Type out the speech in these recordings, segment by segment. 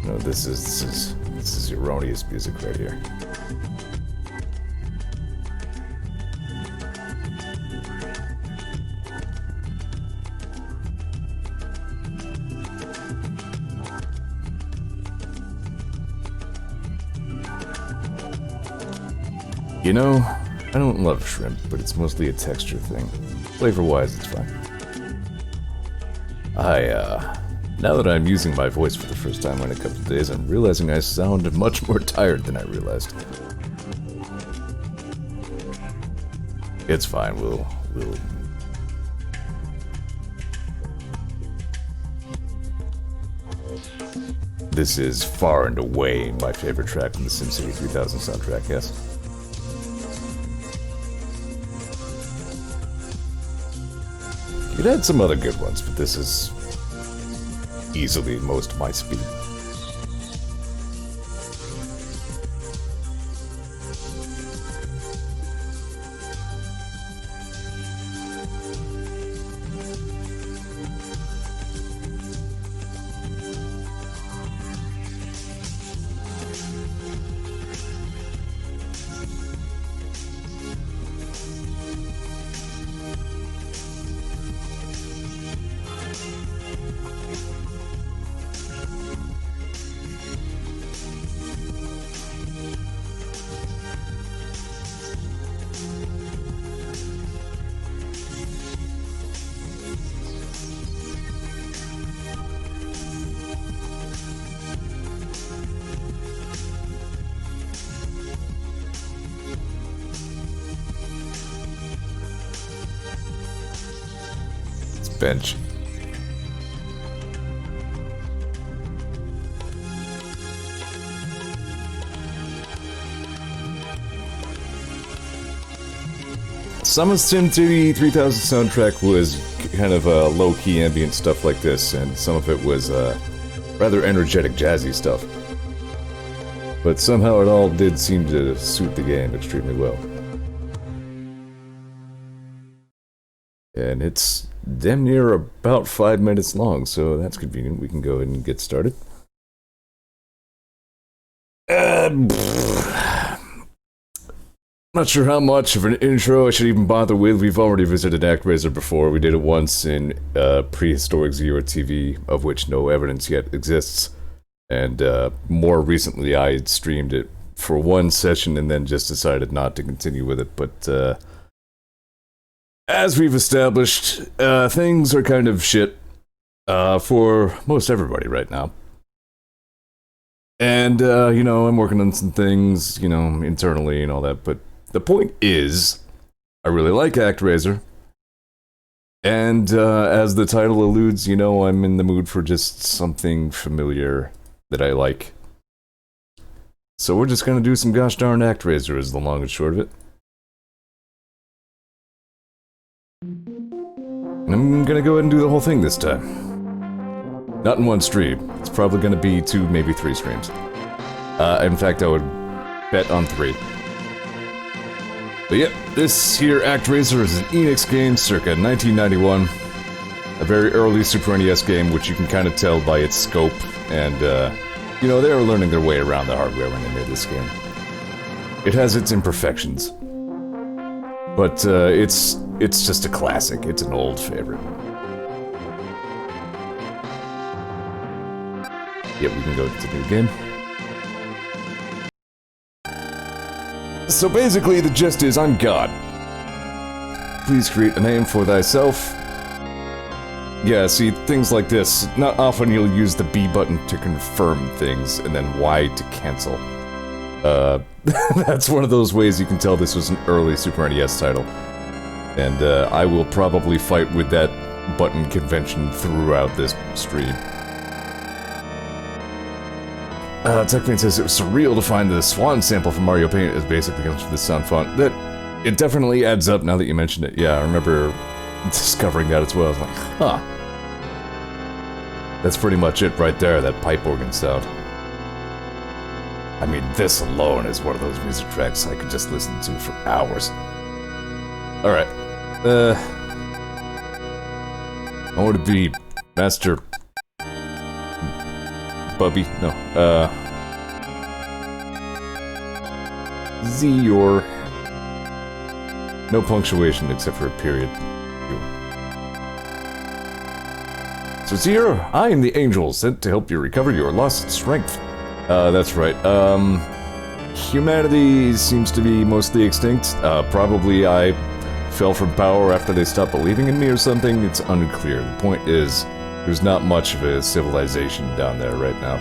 No, this is erroneous music right here. You know, I don't love shrimp, but it's mostly a texture thing. Flavor-wise, it's fine. Now that I'm using my voice for the first time in a couple of days, I'm realizing I sound much more tired than I realized. It's fine, we'll... This is far and away my favorite track from the SimCity 3000 soundtrack, yes? It had some other good ones, but this is easily most my speed. Bench. Some of SimCity 3000 soundtrack was kind of low-key ambient stuff like this, and some of it was rather energetic jazzy stuff. But somehow it all did seem to suit the game extremely well. And it's damn near about 5 minutes long, so that's convenient. We can go ahead and get started. Not sure how much of an intro I should even bother with. We've already visited Actraiser before. We did it once in prehistoric Zeor TV, of which no evidence yet exists. And more recently I streamed it for one session and then just decided not to continue with it, but as we've established, things are kind of shit for most everybody right now. And, you know, I'm working on some things, you know, internally and all that, but the point is, I really like Actraiser. And, as the title alludes, you know, I'm in the mood for just something familiar that I like. So we're just gonna do some gosh darn Actraiser is the long and short of it. And I'm gonna go ahead and do the whole thing this time. Not in one stream. It's probably gonna be 2, maybe 3 streams. In fact, I would bet on 3. But yeah, this here Actraiser is an Enix game circa 1991. A very early Super NES game, which you can kind of tell by its scope. And, you know, they were learning their way around the hardware when they made this game. It has its imperfections. But, it's just a classic. It's an old favorite. Yeah, we can go to the new game. So basically, the gist is, I'm God. Please create a name for thyself. Yeah, see, things like this. Not often you'll use the B button to confirm things, and then Y to cancel. That's one of those ways you can tell this was an early Super NES title. And, I will probably fight with that button convention throughout this stream. Techman says it was surreal to find the Swan sample from Mario Paint as basically comes from the sound font. That, it definitely adds up now that you mention it. Yeah, I remember discovering that as well. I was like, huh. That's pretty much it right there, that pipe organ sound. I mean, this alone is one of those music tracks I could just listen to for hours. Alright. I want to be Master Bubby. No. Zeor. No punctuation except for a period. So Zeor, I am the angel sent to help you recover your lost strength. That's right. Humanity seems to be mostly extinct. Probably I fell from power after they stopped believing in me or something. It's unclear. The point is, there's not much of a civilization down there right now.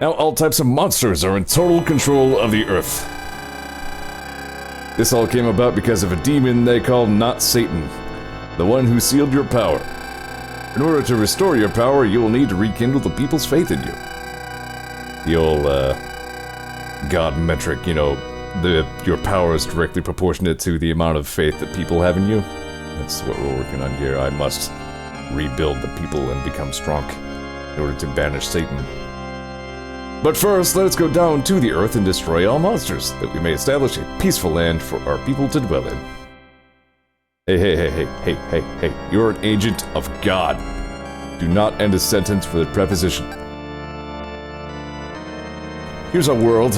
Now all types of monsters are in total control of the Earth. This all came about because of a demon they call Not Satan, the one who sealed your power. In order to restore your power, you will need to rekindle the people's faith in you. The old, God metric, you know, your power is directly proportionate to the amount of faith that people have in you. That's what we're working on here. I must rebuild the people and become strong in order to banish Satan. But first, let us go down to the Earth and destroy all monsters, that we may establish a peaceful land for our people to dwell in. Hey, you're an agent of God. Do not end a sentence with a preposition. Here's our world.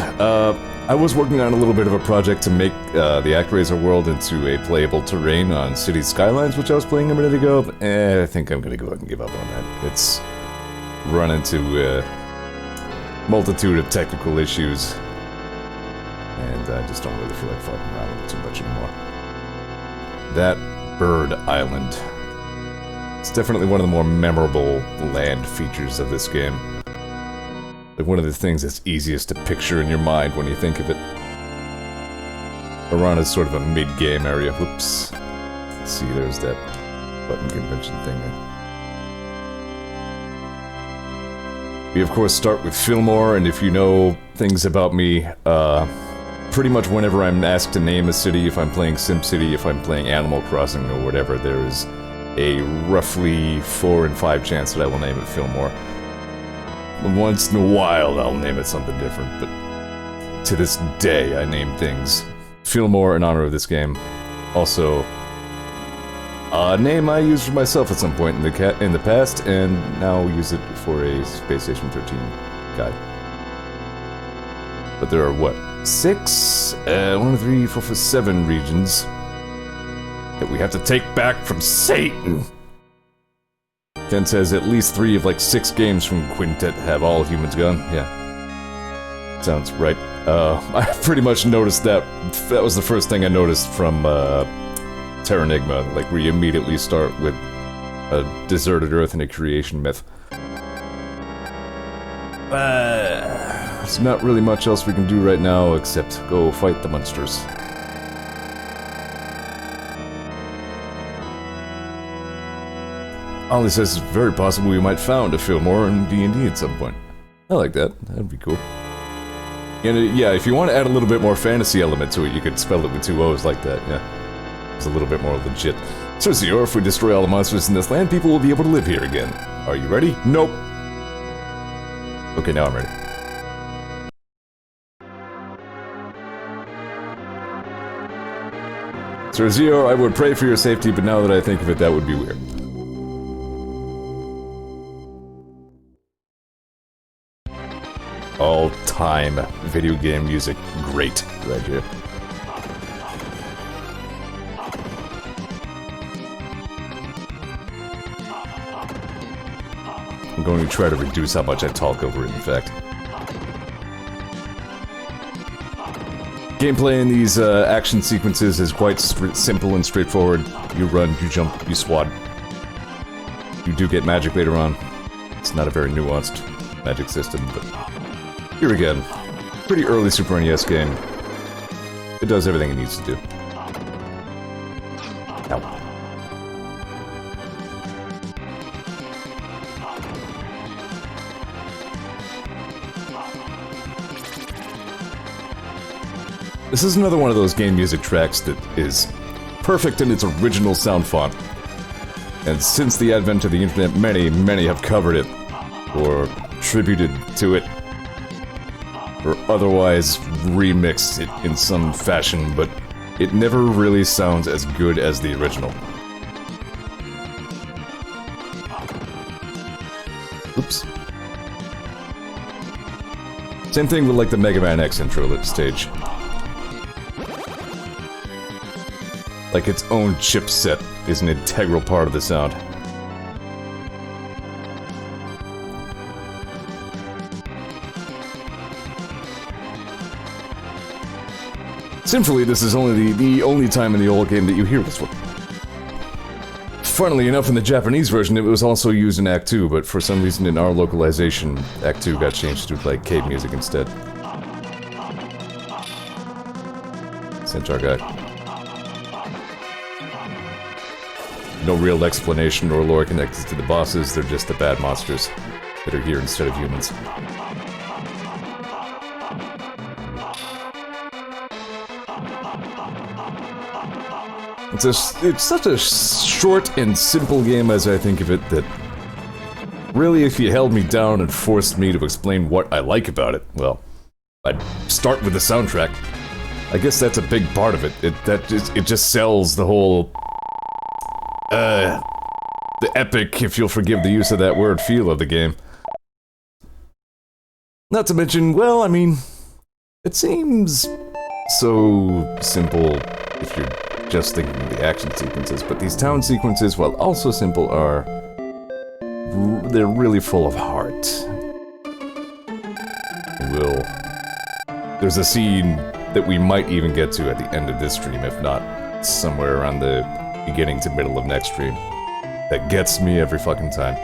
I was working on a little bit of a project to make the Actraiser world into a playable terrain on City Skylines, which I was playing a minute ago. I think I'm gonna go ahead and give up on that. It's run into a multitude of technical issues, and I just don't really feel like fucking around with it too much anymore. That bird island. It's definitely one of the more memorable land features of this game. Like one of the things that's easiest to picture in your mind when you think of it. Around is sort of a mid-game area. Whoops. Let's see, there's that button convention thing there. We of course start with Fillmore, and if you know things about me, pretty much whenever I'm asked to name a city, if I'm playing SimCity, if I'm playing Animal Crossing or whatever, there is a roughly 4 in 5 chance that I will name it Fillmore. Once in a while I'll name it something different, but to this day I name things Fillmore in honor of this game. Also, a name I used for myself at some point in the past, and now use it for a Space Station 13 guide. But there are what? 6? 1, 2, 3, 4, 5, 7 regions that we have to take back from Satan. Ken says at least 3 of like 6 games from Quintet have all humans gone. Yeah. Sounds right. I pretty much noticed that. That was the first thing I noticed from Terranigma, like where you immediately start with a deserted Earth and a creation myth. There's not really much else we can do right now except go fight the monsters. Ollie says it's very possible we might found a Fillmore in D&D at some point. I like that. That'd be cool. And yeah, if you want to add a little bit more fantasy element to it, you could spell it with 2 O's like that, yeah. It's a little bit more legit. So Zeor, if we destroy all the monsters in this land, people will be able to live here again. Are you ready? Nope. Okay, now I'm ready. Sir Zeor, I would pray for your safety, but now that I think of it, that would be weird. All-time video game music, great, right here. I'm going to try to reduce how much I talk over it, in fact. Gameplay in these action sequences is quite simple and straightforward. You run, you jump, you swat. You do get magic later on. It's not a very nuanced magic system, but here again, pretty early Super NES game. It does everything it needs to do. Ow. This is another one of those game music tracks that is perfect in its original sound font. And since the advent of the internet, many have covered it, or tributed to it, or otherwise remixed it in some fashion, but it never really sounds as good as the original. Oops. Same thing with like the Mega Man X intro stage. Like its own chipset is an integral part of the sound. Sinfully, this is only the only time in the old game that you hear this one. Funnily enough, in the Japanese version, it was also used in Act 2, but for some reason in our localization, Act 2 got changed to like cave music instead. Centaur guy. No real explanation or lore connected to the bosses, they're just the bad monsters that are here instead of humans. It's such a short and simple game as I think of it that really if you held me down and forced me to explain what I like about it, well, I'd start with the soundtrack. I guess that's a big part of it. It just sells the whole the epic, if you'll forgive the use of that word, feel of the game. Not to mention, well, I mean, it seems so simple if you're just thinking of the action sequences, but these town sequences, while also simple, they're really full of heart. There's a scene that we might even get to at the end of this stream, if not somewhere around the beginning to middle of next stream, that gets me every fucking time.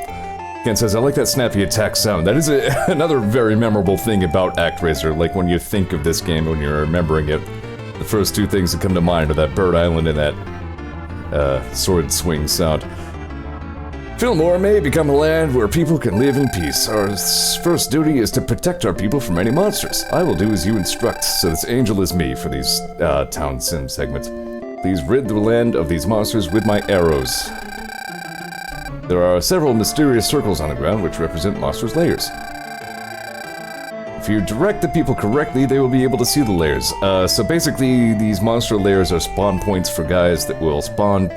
Ken says, I like that snappy attack sound. That is another very memorable thing about Actraiser. Like when you think of this game, when you're remembering it, the first two things that come to mind are that Bird Island and that sword swing sound. Fillmore may become a land where people can live in peace. Our first duty is to protect our people from any monsters. I will do as you instruct, so this angel is me for these town sim segments. Please rid the land of these monsters with my arrows. There are several mysterious circles on the ground which represent monsters' lairs. If you direct the people correctly, they will be able to see the lairs. So basically, these monster lairs are spawn points for guys that will spawn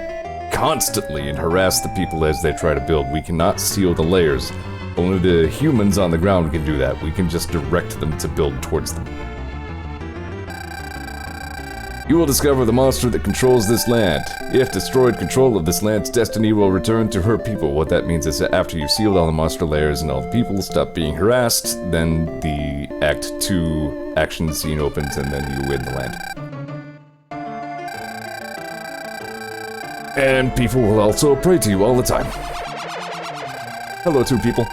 constantly and harass the people as they try to build. We cannot seal the lairs. Only the humans on the ground can do that. We can just direct them to build towards them. You will discover the monster that controls this land. If destroyed, control of this land's destiny will return to her people. What that means is that after you've sealed all the monster lairs and all the people stop being harassed, then the Act 2 action scene opens and then you win the land. And people will also pray to you all the time. Hello, two people.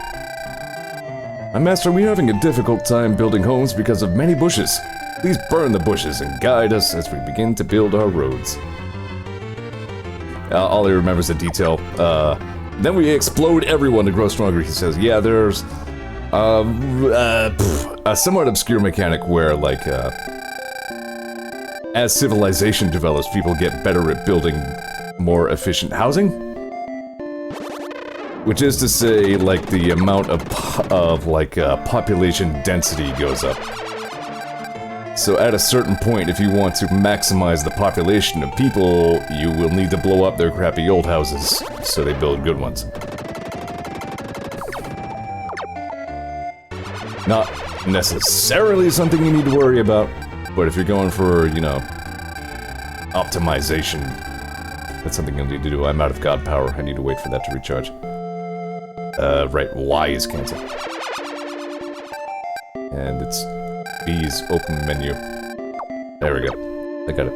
My master, we are having a difficult time building homes because of many bushes. Please burn the bushes and guide us as we begin to build our roads. All he remembers the detail. Then we explode everyone to grow stronger, he says. Yeah, there's a somewhat obscure mechanic where, like, as civilization develops, people get better at building more efficient housing. Which is to say, like, the amount of population density goes up. So at a certain point, if you want to maximize the population of people, you will need to blow up their crappy old houses, so they build good ones. Not necessarily something you need to worry about, but if you're going for, you know, optimization, that's something you'll need to do. I'm out of god power, I need to wait for that to recharge. Right, Y is cancelled. And it's B's open menu. There we go. I got it.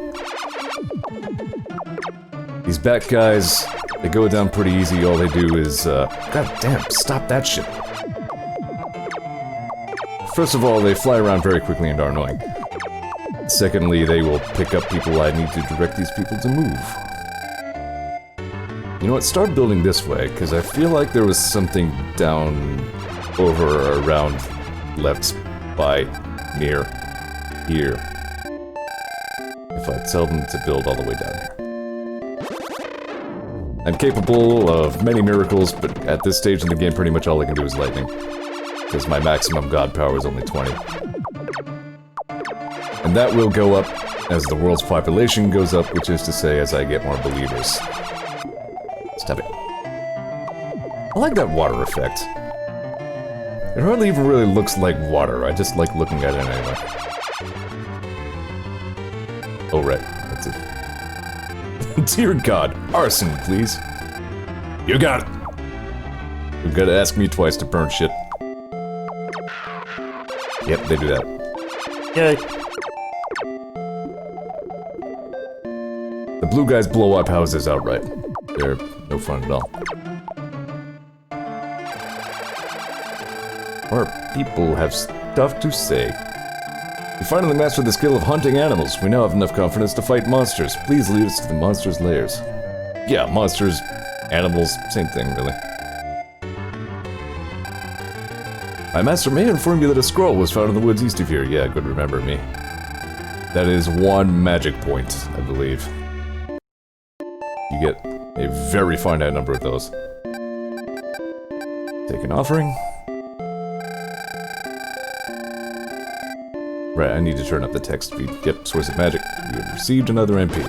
These bat guys, they go down pretty easy. All they do is, god damn, stop that shit. First of all, they fly around very quickly and are annoying. Secondly, they will pick up people. I need to direct these people to move. You know what, start building this way, because I feel like there was something down over around left by near here. If I tell them to build all the way down here. I'm capable of many miracles, but at this stage in the game, pretty much all I can do is lightning. Because my maximum god power is only 20. And that will go up as the world's population goes up, which is to say, as I get more believers. Stop it. I like that water effect. It hardly even really looks like water. I just like looking at it anyway. Oh, right. That's it. Dear God. Arson, please. You got it. You've got to ask me twice to burn shit. Yep, they do that. Yay. The blue guys blow up houses outright. They're no fun at all. Our people have stuff to say. We finally mastered the skill of hunting animals. We now have enough confidence to fight monsters. Please lead us to the monsters' lairs. Yeah, monsters, animals, same thing, really. My master may inform you that a scroll was found in the woods east of here. Yeah, good remember me. That is 1 magic point, I believe. You get a very finite number of those. Take an offering. Right, I need to turn up the text speed. Yep, source of magic. You have received another MP.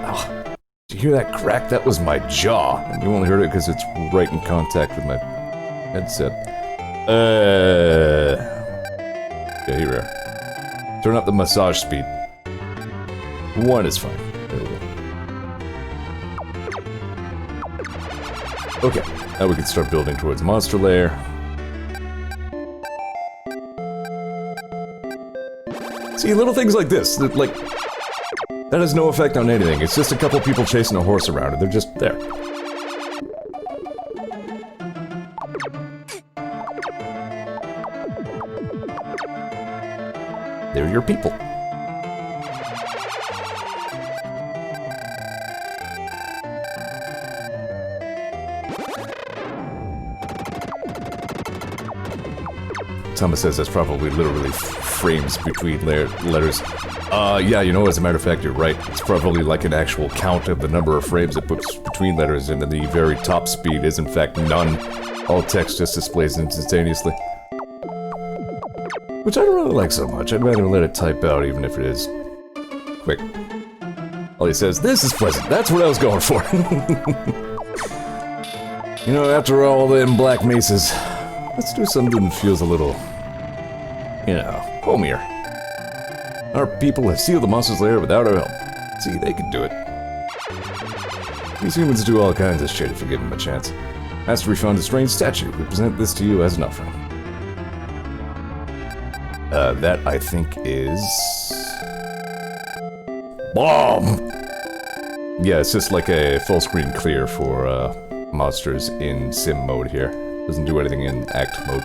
Oh, did you hear that crack? That was my jaw. And you only heard it because it's right in contact with my headset. Yeah, here we are. Turn up the massage speed. 1 is fine. There we go. Okay, now we can start building towards monster lair. See, little things like this, that, like, that has no effect on anything. It's just a couple people chasing a horse around, and they're just there. They're your people. Thomas says that's probably literally frames between letters. Yeah, you know, as a matter of fact, you're right. It's probably like an actual count of the number of frames it puts between letters, and then the very top speed is in fact none. All text just displays instantaneously. Which I don't really like so much. I'd rather let it type out even if it is quick. All he says, this is pleasant. That's what I was going for. You know, after all them black mesas, let's do something that feels a little, you know, homier. Our people have sealed the monster's lair without our help. See, they can do it. These humans do all kinds of shit if you give them a chance. Master, we found a strange statue. We present this to you as an offering. That I think is... Bomb! Yeah, it's just like a full screen clear for, monsters in sim mode here. Doesn't do anything in act mode.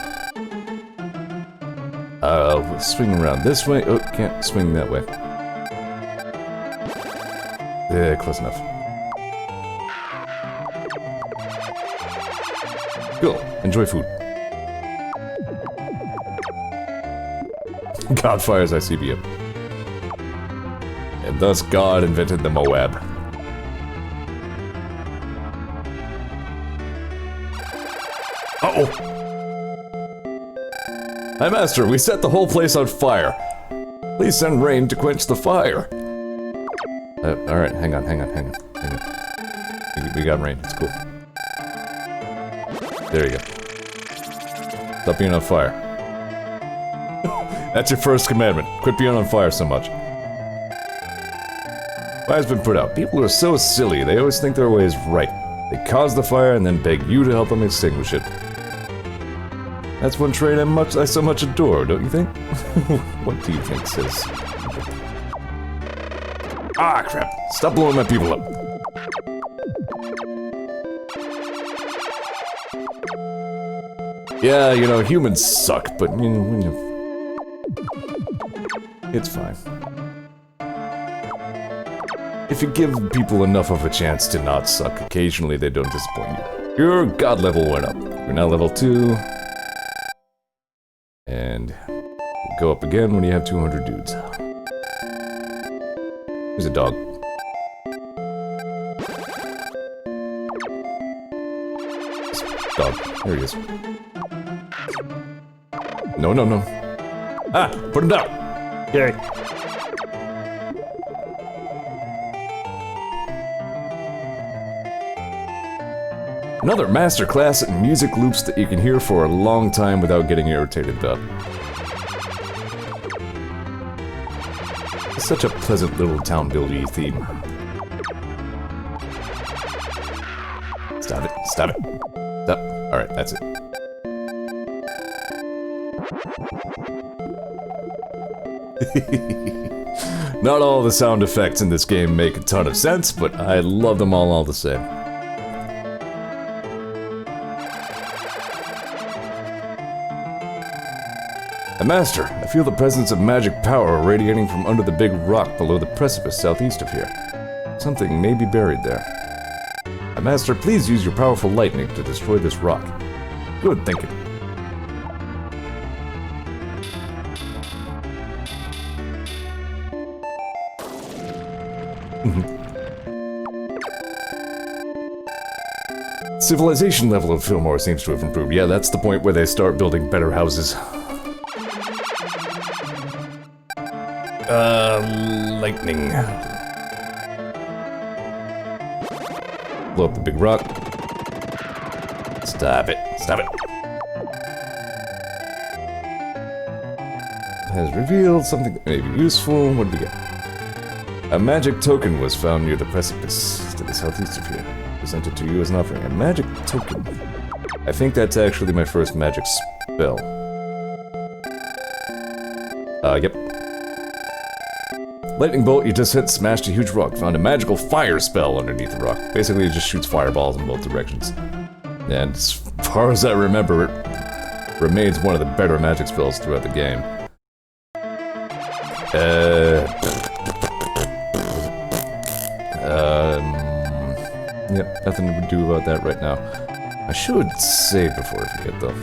We'll swing around this way. Oh, can't swing that way. Yeah, close enough. Cool. Enjoy food. God fires ICBM. And thus God invented the Moab. Uh-oh! Hi, Master, we set the whole place on fire. Please send rain to quench the fire. Alright, hang on. We got rain, it's cool. There you go. Stop being on fire. That's your first commandment. Quit being on fire so much. Fire's been put out. People are so silly. They always think their way is right. They cause the fire and then beg you to help them extinguish it. That's one trait I so much adore, don't you think? What do you think, sis? Ah, crap. Stop blowing my people up. Yeah, you know, humans suck, but you know, it's fine. If you give people enough of a chance to not suck, occasionally they don't disappoint you. Your god level went up. You're now level 2. And we'll go up again when you have 200 dudes. Here's a dog. Dog. There he is. No. Ah! Put him down! Yay. Another masterclass in music loops that you can hear for a long time without getting irritated about. It's such a pleasant little town-buildy theme. Stop it, stop it. Stop. Alright, that's it. Not all the sound effects in this game make a ton of sense, but I love them all the same. Master, I feel the presence of magic power radiating from under the big rock below the precipice southeast of here. Something may be buried there. Master, please use your powerful lightning to destroy this rock. Good thinking. Civilization level of Fillmore seems to have improved. Yeah, that's the point where they start building better houses. Lightning. Blow up the big rock. Stop it. Stop it. Has revealed something that may be useful. What do we get? A magic token was found near the precipice to the southeast of here. Presented to you as an offering. A magic token. I think that's actually my first magic spell. Yep. Lightning bolt you just hit smashed a huge rock. Found a magical fire spell underneath the rock. Basically, it just shoots fireballs in both directions. And as far as I remember, it remains one of the better magic spells throughout the game. Yep, nothing to do about that right now. I should save before I forget, though.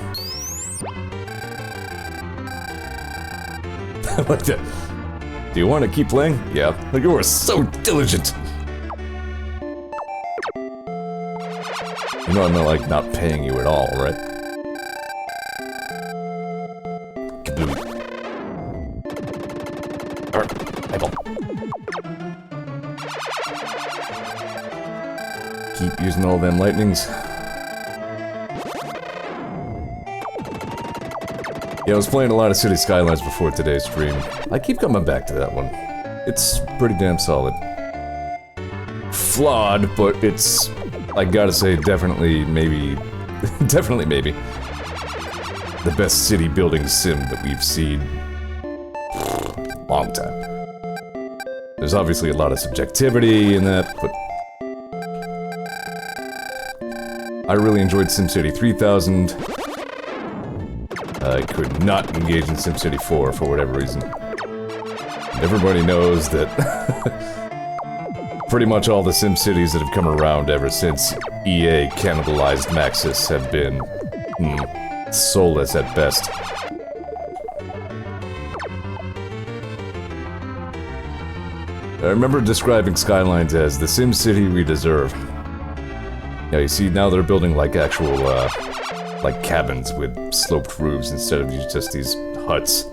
I like that. Do you want to keep playing? Yeah. You are so diligent! You know I'm not, like, not paying you at all, right? Kaboom. Alright, eyeball. Keep using all them lightnings. Yeah, I was playing a lot of City Skylines before today's stream. I keep coming back to that one. It's pretty damn solid. Flawed, but it's, I gotta say, definitely maybe, definitely maybe, the best city building sim that we've seen. Long time. There's obviously a lot of subjectivity in that, but I really enjoyed SimCity 3000. I could not engage in SimCity 4 for whatever reason. Everybody knows that pretty much all the SimCities that have come around ever since EA cannibalized Maxis have been soulless at best. I remember describing Skylines as the SimCity we deserve. Yeah, you see, now they're building like actual, like cabins with sloped roofs instead of just these huts.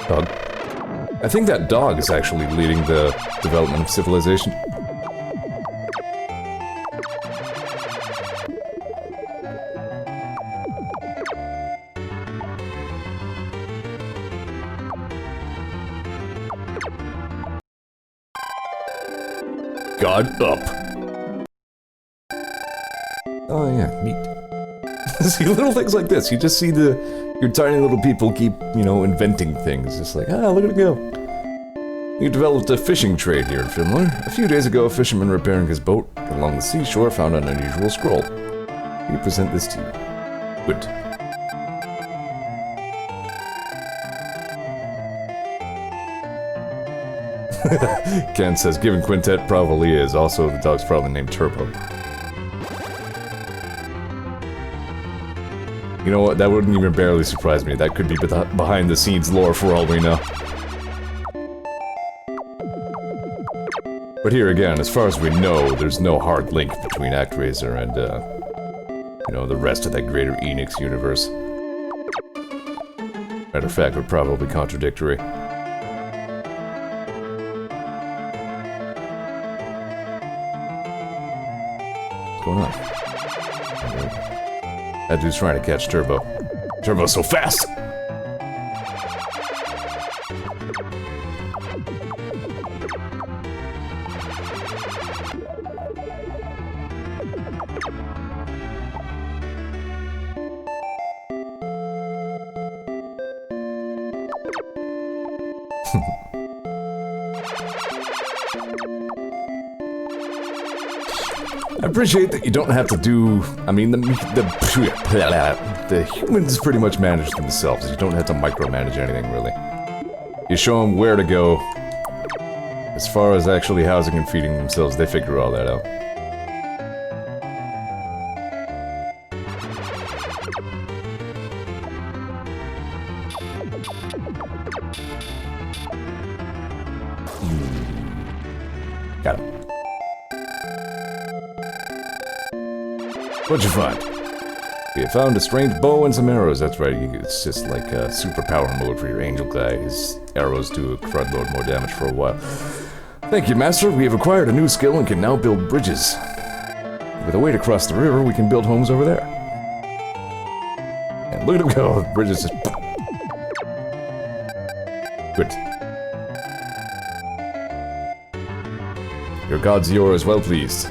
Dog. I think that dog is actually leading the development of civilization. God up. Oh yeah, neat. See, little things like this, you just see your tiny little people keep, you know, inventing things. Just like, ah, look at it go. You developed a fishing trade here in Finland. A few days ago, a fisherman repairing his boat along the seashore found an unusual scroll. We present this to you. Good. Ken says, given Quintet probably is. Also, the dog's probably named Turbo. You know what? That wouldn't even barely surprise me. That could be behind-the-scenes lore for all we know. But here again, as far as we know, there's no hard link between Actraiser and, you know, the rest of that greater Enix universe. Matter of fact, we're probably contradictory. What's going on? That dude's trying to catch Turbo. Turbo's so fast! I appreciate that you don't have to do... I mean, the humans pretty much manage themselves. You don't have to micromanage anything, really. You show them where to go. As far as actually housing and feeding themselves, they figure all that out. Got him. What'd you find? We have found a strange bow and some arrows. That's right, it's just like a superpower mode for your angel guy. His arrows do a crud load more damage for a while. Thank you, Master. We have acquired a new skill and can now build bridges. With a way to cross the river, we can build homes over there. And look at him go. The bridges just... Good. Your god Zeor is well pleased.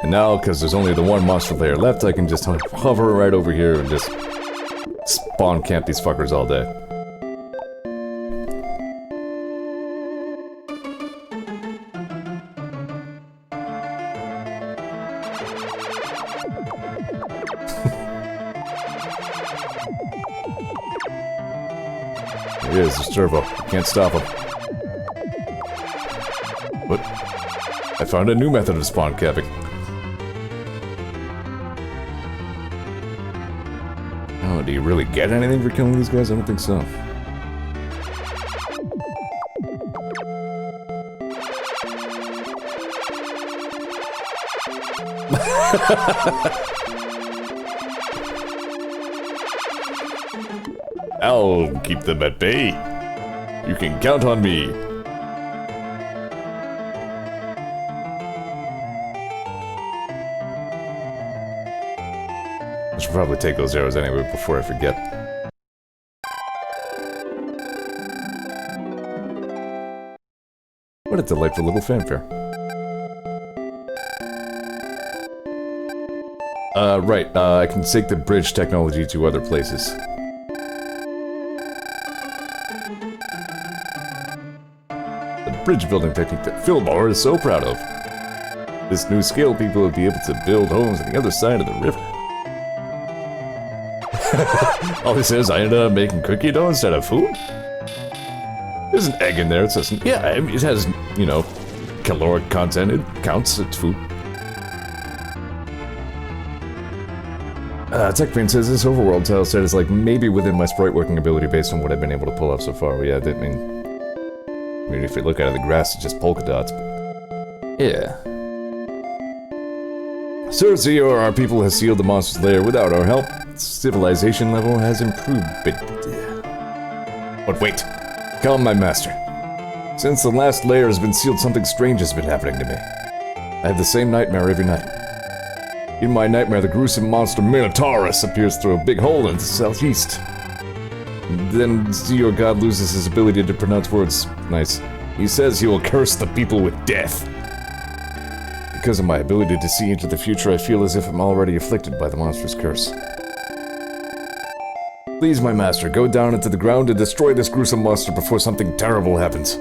And now, because there's only the one monster layer left, I can just hover right over here and just spawn camp these fuckers all day. He is, there's Turbo. Can't stop him. But I found a new method of spawn camping. Oh, do you really get anything for killing these guys? I don't think so. I'll keep them at bay. You can count on me. I should probably take those arrows anyway before I forget. What a delightful little fanfare. Right, I can take the bridge technology to other places. The bridge building technique that Fillmore is so proud of. This new skill, people will be able to build homes on the other side of the river. All he says, I ended up making cookie dough instead of food? There's an egg in there, it says, yeah, it has, you know, caloric content, it counts, it's food. TechPaint says this overworld tile set is like maybe within my sprite working ability based on what I've been able to pull off so far. Well, yeah, I mean, if you look out of the grass, it's just polka dots, but... yeah. Sir Zeor, our people has sealed the monster's lair without our help. Civilization level has improved, but wait. Calm, my master. Since the last lair has been sealed, something strange has been happening to me. I have the same nightmare every night. In my nightmare, the gruesome monster Minotaurus appears through a big hole in the southeast. Then Zeor God loses his ability to pronounce words. Nice. He says he will curse the people with death. Because of my ability to see into the future, I feel as if I'm already afflicted by the monster's curse. Please, my master, go down into the ground and destroy this gruesome monster before something terrible happens.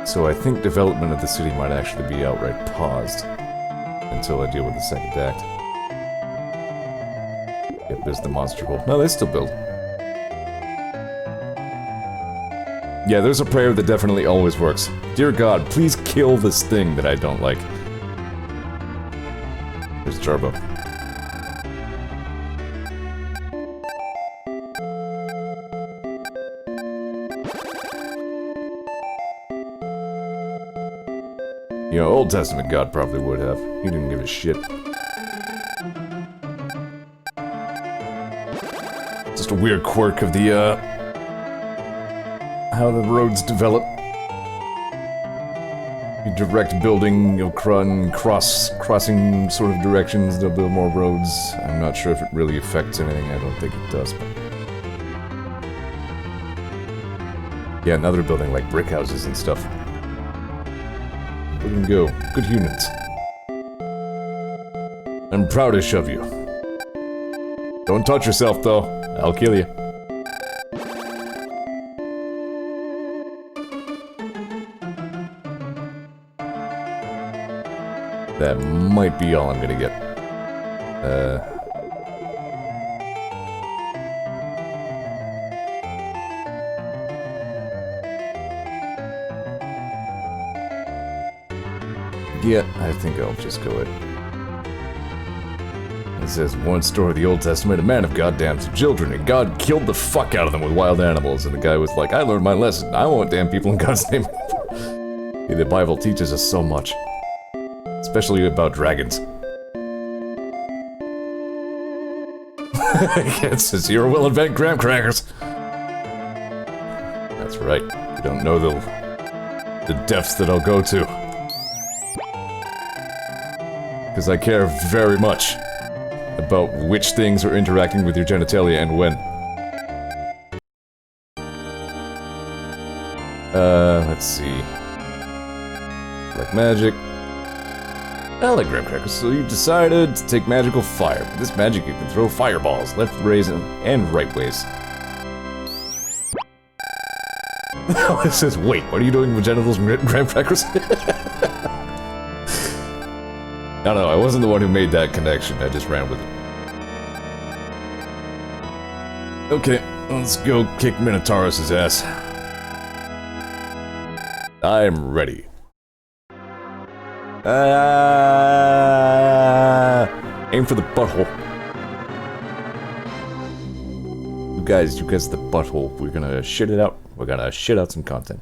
So I think development of the city might actually be outright paused until I deal with the second act. Yep, there's the monster hole. No, they still build. Yeah, there's a prayer that definitely always works. Dear God, please kill this thing that I don't like. There's Turbo. You know, Old Testament God probably would have. He didn't give a shit. Just a weird quirk of the, how the roads develop. You direct building, you'll crossing sort of directions, they'll build more roads. I'm not sure if it really affects anything, I don't think it does, but... Yeah, now they're building, like, brick houses and stuff. Look and go. Good humans. I'm proudish of you. Don't touch yourself, though. I'll kill you. That might be all I'm gonna get. Yeah, I think I'll just go ahead. It says, one story of the Old Testament, a man of God damned some children, and God killed the fuck out of them with wild animals, and the guy was like, I learned my lesson, I won't damn people in God's name. Yeah, the Bible teaches us so much. Especially about dragons. It says, Zeor will invent graham crackers. That's right, you don't know the depths that I'll go to. Because I care very much about which things are interacting with your genitalia and when. Let's see. Black magic. I like graham crackers, so you decided to take magical fire. With this magic, you can throw fireballs left ways and right ways. It says, wait, what are you doing with genitals and graham crackers? No, no, I wasn't the one who made that connection, I just ran with it. Okay, let's go kick Minotaurus' ass. I'm ready. Aim for the butthole. You guys the butthole. We're gonna shit it out. We're gonna shit out some content.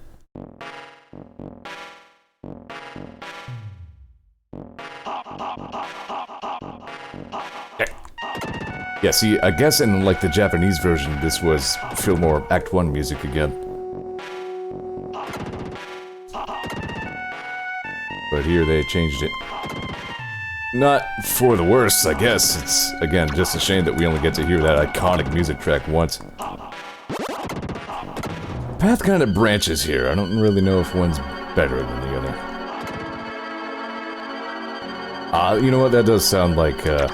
Yeah, see, I guess in, like, the Japanese version, this was feel more Act 1 music again. But here they changed it. Not for the worse, I guess. It's, again, just a shame that we only get to hear that iconic music track once. The path kind of branches here. I don't really know if one's better than the other. You know what? That does sound like, a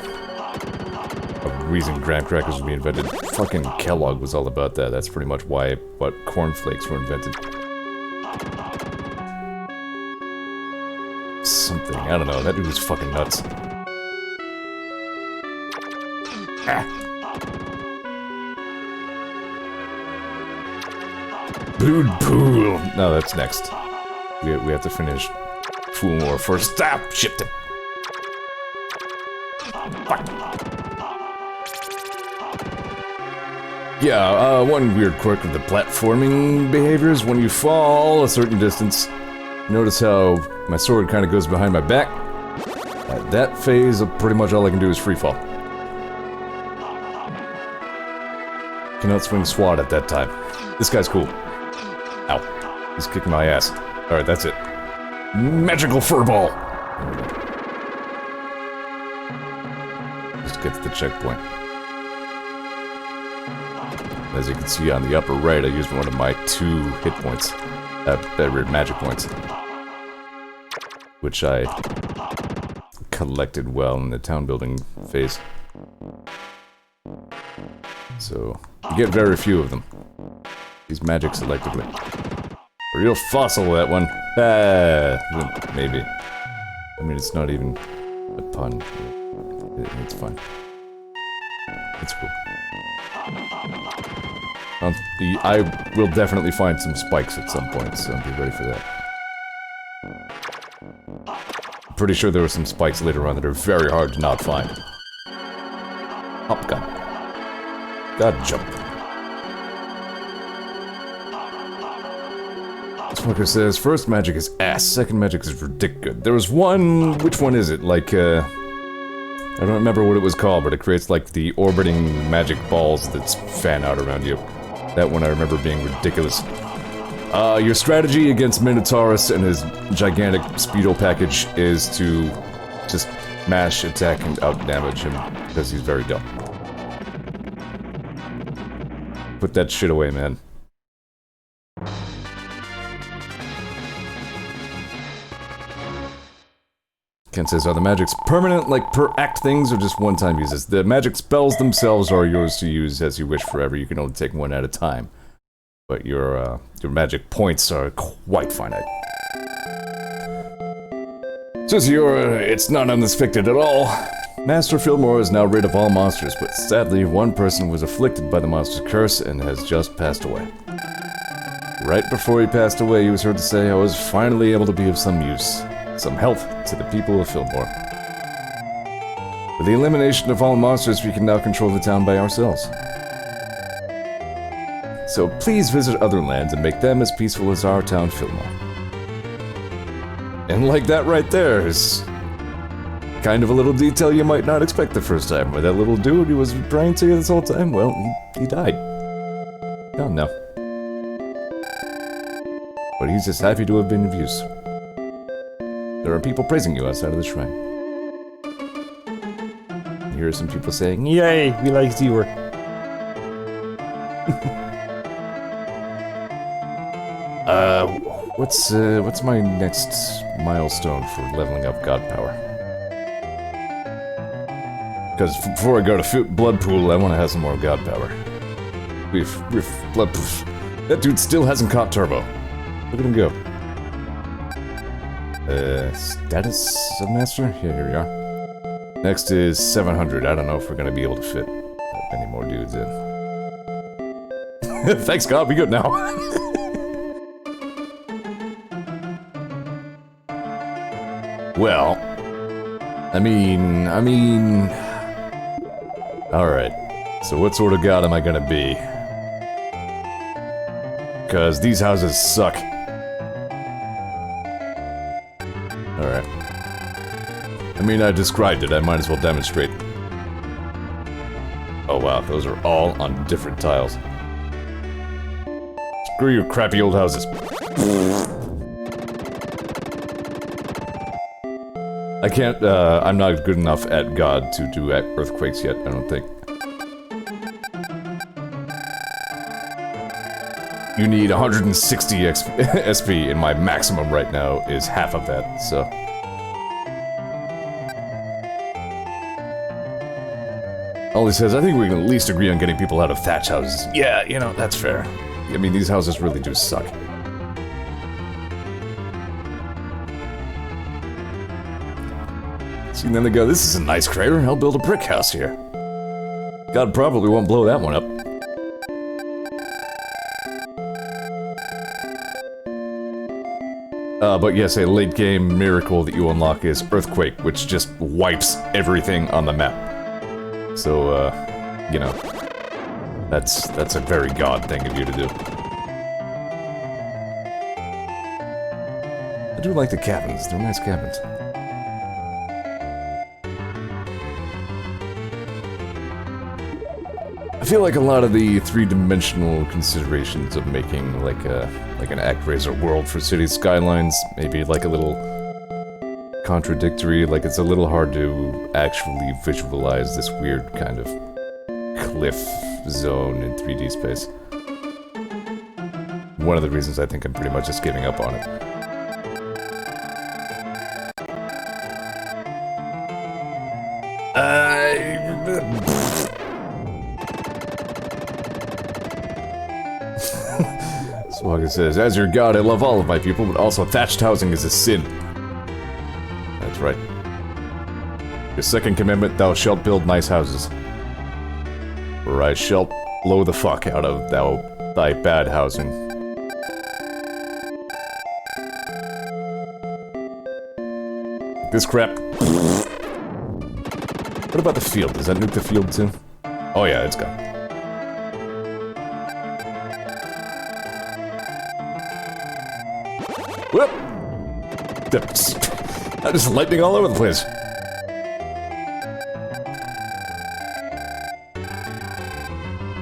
reason graham crackers were being invented. Fucking Kellogg was all about that. That's pretty much why what cornflakes were invented. Something, I don't know, that dude was fucking nuts. Ah. Blood pool. No, that's next. We have to finish Fool War first. Stop shifting. Fuck. Yeah, one weird quirk of the platforming behaviors, when you fall a certain distance, notice how my sword kind of goes behind my back. At that phase, pretty much all I can do is free fall. Cannot swing SWAT at that time. This guy's cool. Ow. He's kicking my ass. Alright, that's it. Magical furball! Just get to the checkpoint. As you can see on the upper right, I used one of my 2 hit points. Magic points. Which I collected well in the town building phase. So, you get very few of them. These magic selectively. A real fossil, that one. Maybe. I mean, it's not even a pun. It's fun. It's cool. I will definitely find some spikes at some point, so be ready for that. I'm pretty sure there were some spikes later on that are very hard to not find. Hop gun. God jump. Smoker says, first magic is ass, second magic is ridiculous. There was one, which one is it? Like, I don't remember what it was called, but it creates like the orbiting magic balls that fan out around you. That one I remember being ridiculous. Your strategy against Minotaurus and his gigantic speedo package is to just mash, attack, and out-damage him, because he's very dumb. Put that shit away, man. Ken says, are the magics permanent, like per act things, or just one-time uses? The magic spells themselves are yours to use as you wish forever. You can only take one at a time. But your magic points are quite finite. Says Zeor, it's not unaffected at all. Master Fillmore is now rid of all monsters, but sadly, one person was afflicted by the monster's curse and has just passed away. Right before he passed away, he was heard to say, I was finally able to be of some use, some help to the people of Fillmore. With the elimination of all monsters, we can now control the town by ourselves. So please visit other lands and make them as peaceful as our town, Fillmore. And like that right there is kind of a little detail you might not expect the first time, where that little dude who was praying to you this whole time, well, he died. Gone now. But he's just happy to have been of use. There are people praising you outside of the shrine. Here are some people saying, yay, we like Zeor. What's my next milestone for leveling up God power? Because before I go to blood pool, I want to have some more God power. We've blood poof. That dude still hasn't caught turbo. Look at him go. Status of master? Yeah, here we are. Next is 700. I don't know if we're gonna be able to fit that many more dudes in. Thanks God, we good now. Well, I mean... Alright, so what sort of god am I gonna be? Because these houses suck. Alright. I mean, I described it, I might as well demonstrate. Oh wow, those are all on different tiles. Screw your crappy old houses. I can't, I'm not good enough at God to do earthquakes yet, I don't think. You need 160 SP, and my maximum right now is half of that, so... Ollie says, I think we can at least agree on getting people out of thatch houses. Yeah, you know, that's fair. I mean, these houses really do suck. See, and then they go, this is a nice crater, I'll build a brick house here. God probably won't blow that one up. But yes, a late game miracle that you unlock is Earthquake, which just wipes everything on the map. So, you know, that's a very God thing of you to do. I do like the cabins, they're nice cabins. I feel like a lot of the three-dimensional considerations of making like an Actraiser world for city skylines maybe like a little contradictory, like it's a little hard to actually visualize this weird kind of cliff zone in 3D space. One of the reasons I think I'm pretty much just giving up on it. Swagger says, as your god, I love all of my people, but also thatched housing is a sin. That's right. Your second commandment, thou shalt build nice houses. Or I shall blow the fuck out of thy bad housing. This crap. What about the field? Does that nuke the field too? Oh yeah, it's gone. Whoop! I'm just lightning all over the place.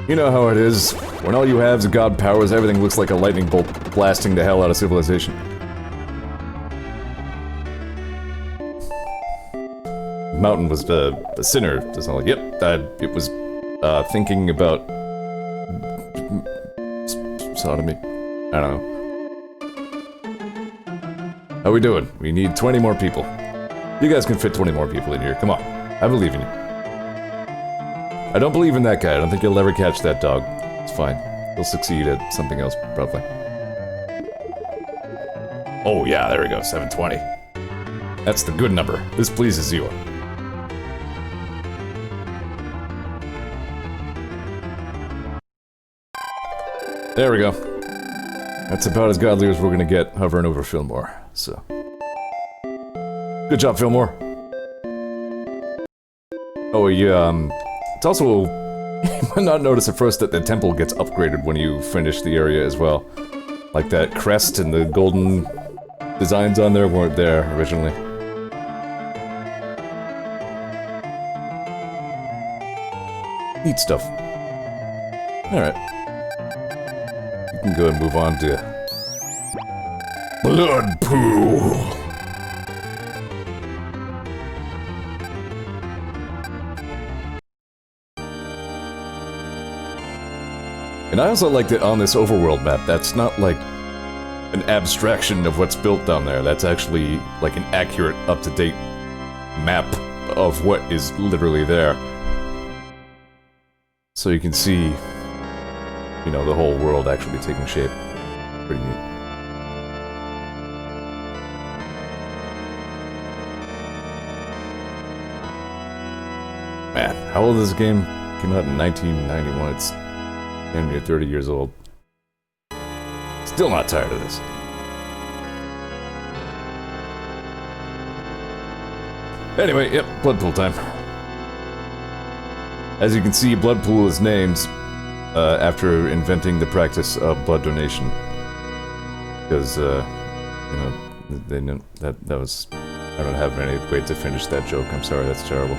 You know how it is. When all you have is god powers, everything looks like a lightning bolt blasting the hell out of civilization. Mountain was a sinner. Just like, yep, it was thinking about sodomy. I don't know. How we doing? We need 20 more people. You guys can fit 20 more people in here. Come on. I believe in you. I don't believe in that guy. I don't think you'll ever catch that dog. It's fine. He'll succeed at something else, probably. Oh yeah, there we go. 720. That's the good number. This pleases Zeor. There we go. That's about as godly as we're gonna get hovering over Fillmore, so. Good job, Fillmore. Oh, yeah, it's also, you might not notice at first that the temple gets upgraded when you finish the area as well. Like that crest and the golden designs on there weren't there originally. Neat stuff. Alright. You can go and move on to Blood Pool. And I also like that on this overworld map, that's not like an abstraction of what's built down there. That's actually like an accurate, up-to-date map of what is literally there. So you can see, you know, the whole world actually taking shape. Pretty neat. Man, how old is this game? Came out in 1991. It's damn near 30 years old. Still not tired of this. Anyway, yep, Blood Pool time. As you can see, Blood Pool is named after inventing the practice of blood donation. Because, you know, they know that was... I don't have any way to finish that joke, I'm sorry, that's terrible.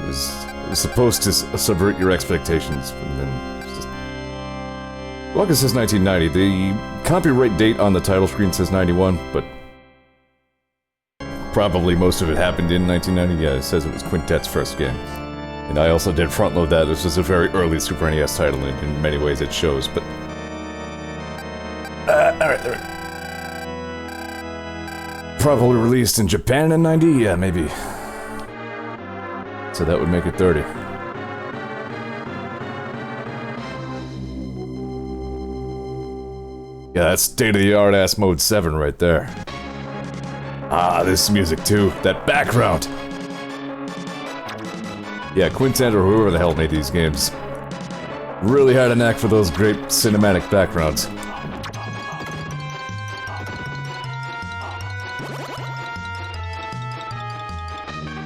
It was supposed to subvert your expectations, and then it's just... Well, it says 1990. The copyright date on the title screen says 91, but... probably most of it happened in 1990. Yeah, it says it was Quintet's first game. And I also did front-load that. This was a very early Super NES title, and in many ways it shows, but... alright. Probably released in Japan in 90? Yeah, maybe. So that would make it 30. Yeah, that's state-of-the-art ass mode 7 right there. Ah, this music too. That background! Yeah, Quintet or whoever the hell made these games really had a knack for those great cinematic backgrounds.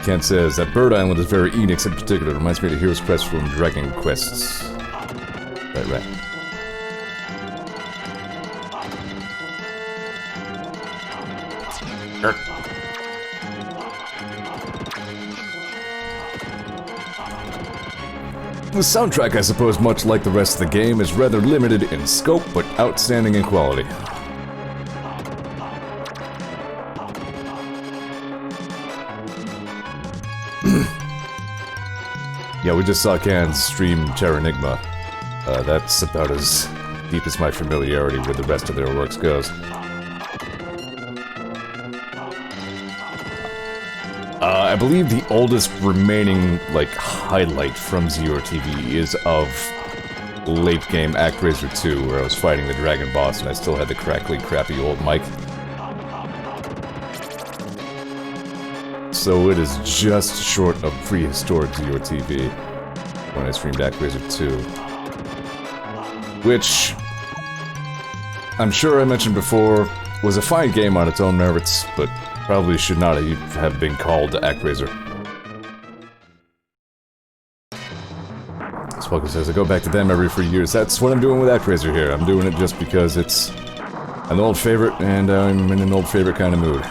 Ken says, that Bird Island is very Enix in particular. It reminds me of the Hero's Quest from Dragon Quests. Right. The soundtrack, I suppose, much like the rest of the game, is rather limited in scope, but outstanding in quality. Yeah, we just saw Can's stream Terranigma. That's about as deep as my familiarity with the rest of their works goes. I believe the oldest remaining, like, highlight from Zeor TV is of late-game Actraiser 2, where I was fighting the dragon boss and I still had the crackly, crappy old mic. So it is just short of prehistoric Zeor TV when I streamed Actraiser 2. Which, I'm sure I mentioned before, was a fine game on its own merits, but probably should not have been called Actraiser. Spoken says, I go back to them every 3 years. That's what I'm doing with Actraiser here. I'm doing it just because it's An old favorite, and I'm in an old favorite kind of mood.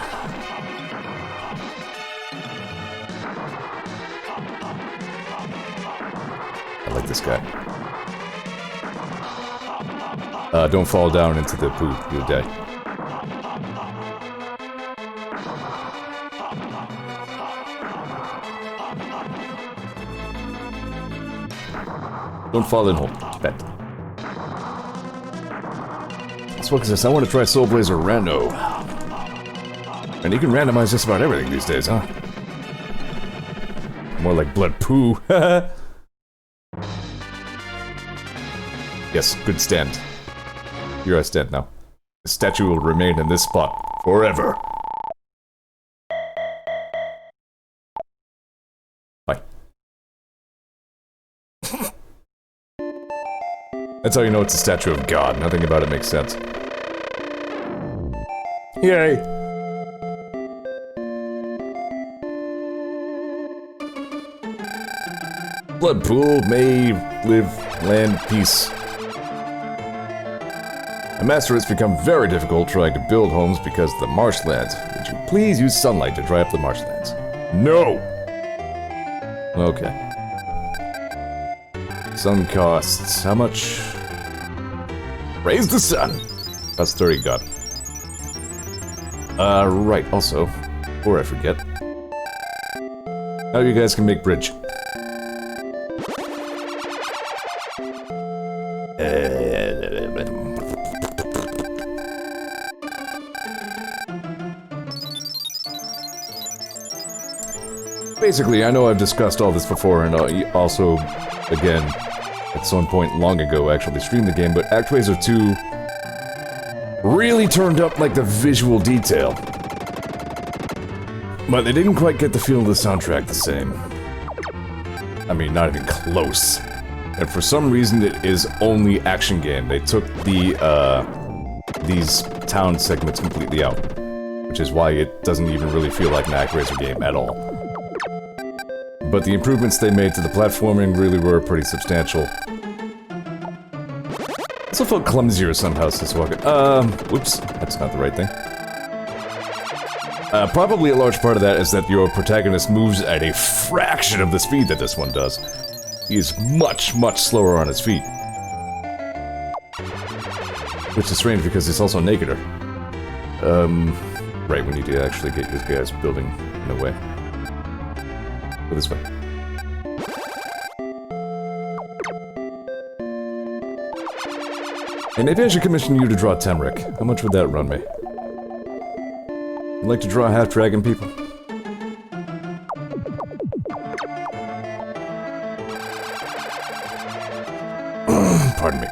I like this guy. Don't fall down into the poop, you'll die. Don't fall in hole. Bad. Let's focus this. I want to try Soul Blazer Rando. And you can randomize just about everything these days, huh? More like blood poo. Yes, good stand. Here I stand now. The statue will remain in this spot forever. Bye. That's how you know it's a statue of God. Nothing about it makes sense. Yay! Blood pool may live, land, peace. A master, it's become very difficult trying to build homes because of the marshlands. Would you please use sunlight to dry up the marshlands? No! Okay. Sun costs how much? Raise the sun! That's 30 God. Right, also, before I forget. Now you guys can make bridge. Basically, I know I've discussed all this before, and also, again, at some point long ago, actually streamed the game, but Actraiser 2 really turned up, like, the visual detail. But they didn't quite get the feel of the soundtrack the same. I mean, not even close. And for some reason, it is only action game. They took these town segments completely out. Which is why it doesn't even really feel like an Actraiser game at all. But the improvements they made to the platforming really were pretty substantial. Also felt clumsier somehow since walking. Whoops, that's not the right thing. Probably a large part of that is that your protagonist moves at a fraction of the speed that this one does. He's much, much slower on his feet. Which is strange because he's also nakeder. Right, we need to actually get these guys building in a way. Go this way. And maybe I should commission you to draw Temric. How much would that run me? You'd like to draw half-dragon people? Pardon me.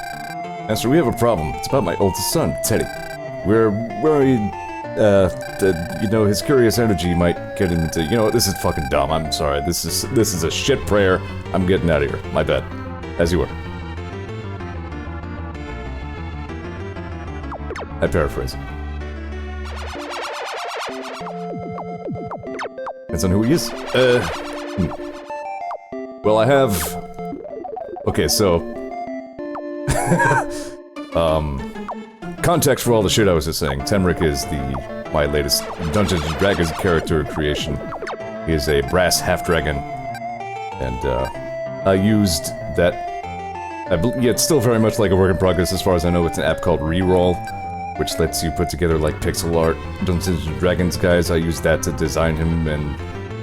Master, we have a problem. It's about my oldest son, Teddy. We're worried, you know, his curious energy might get into... You know what, this is fucking dumb, I'm sorry. This is a shit prayer. I'm getting out of here. My bad. As you were. I paraphrase. Depends on who he is. Well, I have... Okay, so... Context for all the shit I was just saying. Temric is my latest Dungeons & Dragons character creation. He is a brass half-dragon. And, I used that... yeah, it's still very much like a work in progress as far as I know. It's an app called Reroll, which lets you put together, like, pixel art Dungeons & Dragons guys. I used that to design him, and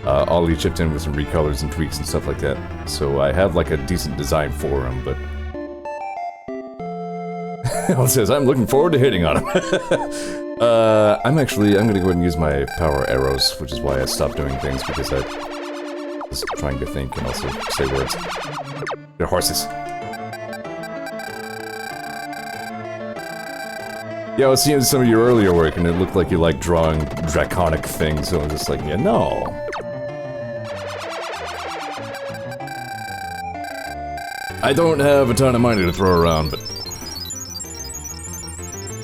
Ollie chipped in with some recolors and tweaks and stuff like that. So I have, like, a decent design for him, but... It says, I'm looking forward to hitting on him. I'm gonna go ahead and use my power arrows, which is why I stopped doing things, because I was trying to think and also say words. They're horses. Yeah, I was seeing some of your earlier work, and it looked like you like drawing draconic things, so I was just like, yeah, no. I don't have a ton of money to throw around, but...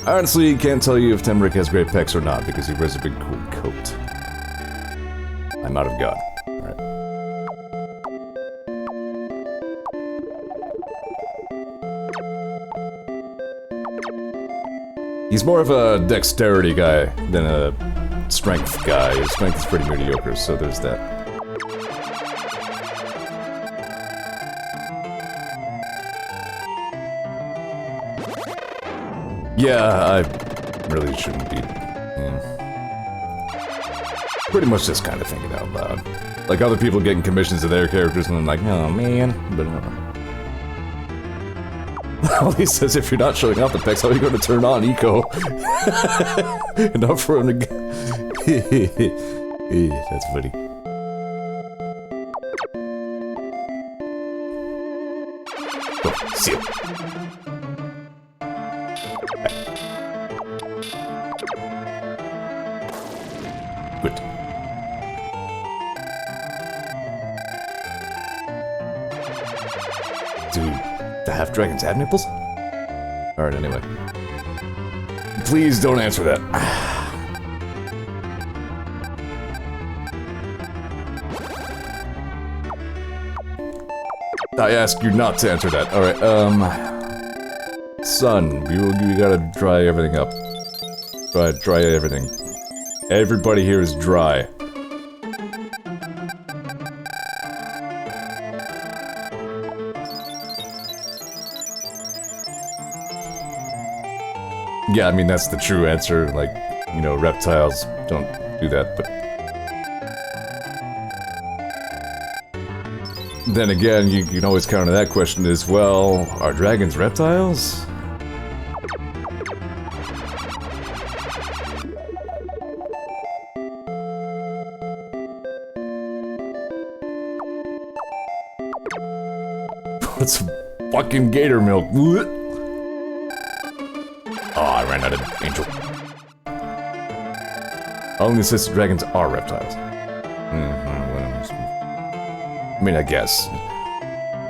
I honestly can't tell you if Temric has great pecs or not, because he wears a big cool coat. I'm out of God. Alright. He's more of a dexterity guy than a strength guy. His strength is pretty mediocre, so there's that. Yeah, I really shouldn't be. Pretty much just kind of thinking out loud. Like other people getting commissions to their characters, and I'm like, oh man, but well, he says if you're not showing off the pecs, how are you going to turn on eco? Enough for him to. That's funny. Oh, seal. Good. Do the half dragons have nipples? Alright, anyway. Please don't answer that. I ask you not to answer that. Alright, son, we gotta dry everything up. Dry everything. Everybody here is dry. Yeah, I mean, that's the true answer. Like, you know, reptiles don't do that, but... Then again, you can always counter that question as, well, are dragons reptiles? What's fucking gator milk? Oh, I ran out of angel. Only says dragons are reptiles. I mean, I guess.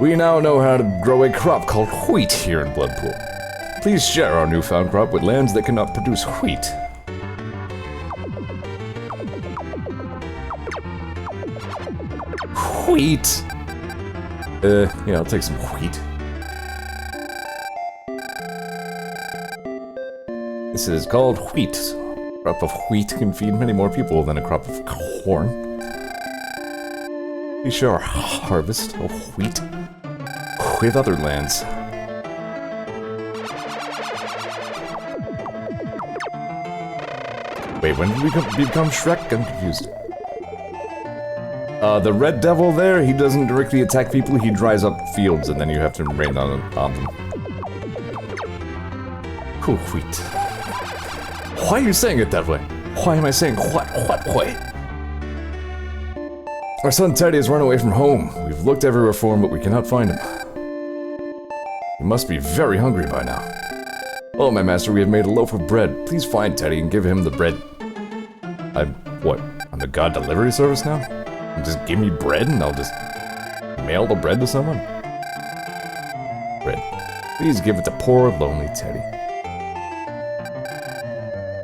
We now know how to grow a crop called wheat here in Bloodpool. Please share our newfound crop with lands that cannot produce wheat. Wheat? Yeah, I'll take some wheat. This is called wheat. A crop of wheat can feed many more people than a crop of corn. We share our harvest of wheat with other lands. Wait, when did we become Shrek? I'm confused. The Red Devil there, he doesn't directly attack people, he dries up fields and then you have to rain on them. Cool, wheat. Why are you saying it that way? Why am I saying what way? Our son Teddy has run away from home. We've looked everywhere for him, but we cannot find him. He must be very hungry by now. Oh, my master, we have made a loaf of bread. Please find Teddy and give him the bread. I'm the god delivery service now? Just give me bread and I'll just mail the bread to someone? Bread. Please give it to poor, lonely Teddy.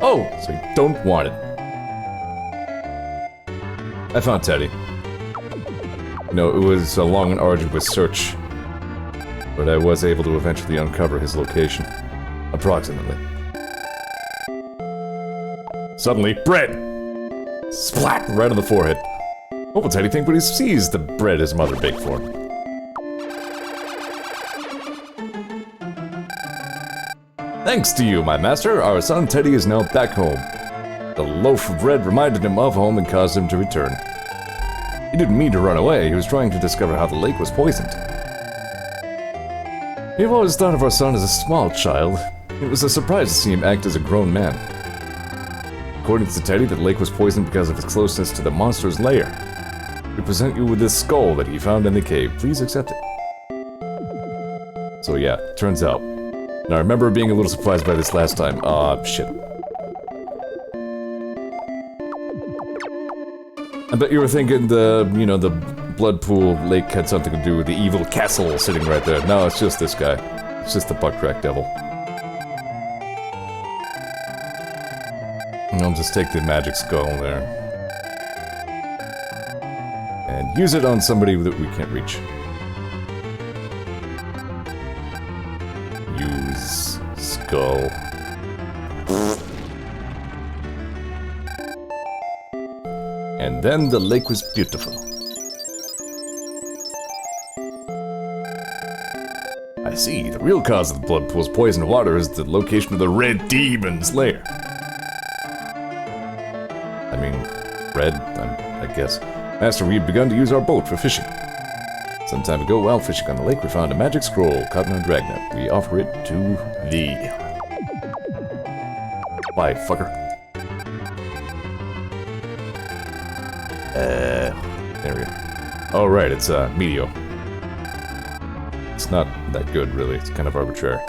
Oh, so you don't want it. I found Teddy. No, it was a long and arduous search, but I was able to eventually uncover his location. Approximately. Suddenly, bread! Splat! Right on the forehead. What will Teddy think when he sees the bread his mother baked for him? Thanks to you, my master, our son Teddy is now back home. The loaf of bread reminded him of home and caused him to return. He didn't mean to run away, he was trying to discover how the lake was poisoned. We've always thought of our son as a small child. It was a surprise to see him act as a grown man. According to Teddy, the lake was poisoned because of its closeness to the monster's lair. We present you with this skull that he found in the cave. Please accept it. So yeah, turns out. Now I remember being a little surprised by this last time. Shit. I bet you were thinking the Bloodpool Lake had something to do with the evil castle sitting right there. No, it's just this guy. It's just the butt-crack devil. And I'll just take the magic skull there. And use it on somebody that we can't reach. Use skull. And then the lake was beautiful. I see. The real cause of the blood pool's poisoned water is the location of the Red Demon's lair. I mean, red, I guess. Master, we had begun to use our boat for fishing. Some time ago, while fishing on the lake, we found a magic scroll caught in a dragnet. We offer it to thee. Bye, fucker. There we go. Oh, right, it's, Meteor. It's not that good, really. It's kind of arbitrary.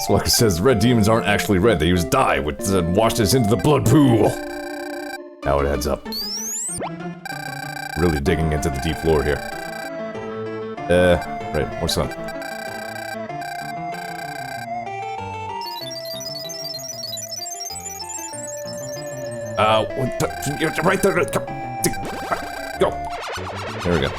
Swalker says red demons aren't actually red. They use dye, which washed us into the blood pool. Now it adds up. Really digging into the deep lore here. Right, more sun. Right there. Go. There we go.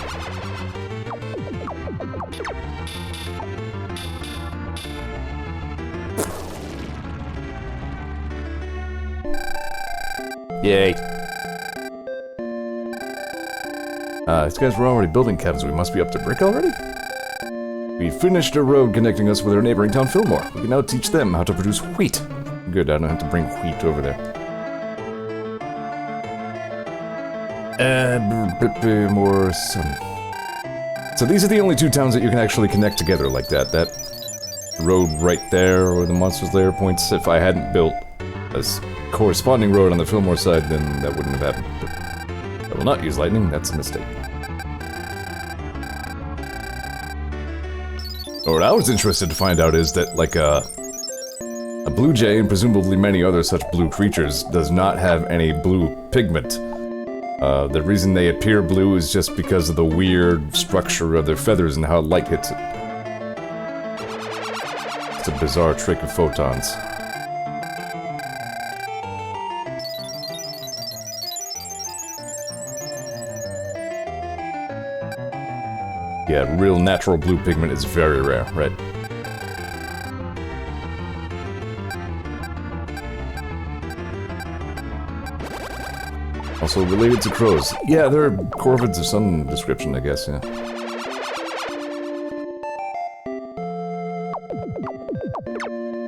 Yay. These guys were already building cabins. We must be up to brick already? We finished a road connecting us with our neighboring town, Fillmore. We can now teach them how to produce wheat. Good, I don't have to bring wheat over there. More sun. So these are the only two towns that you can actually connect together like that. That road right there, where the monster's lair points, if I hadn't built a corresponding road on the Fillmore side, then that wouldn't have happened. But I will not use lightning, that's a mistake. What I was interested to find out is that, like, a blue jay, and presumably many other such blue creatures, does not have any blue pigment. The reason they appear blue is just because of the weird structure of their feathers and how light hits it. It's a bizarre trick of photons. Yeah, real natural blue pigment is very rare, right? Also related to crows. Yeah, they're corvids of some description, I guess, yeah. I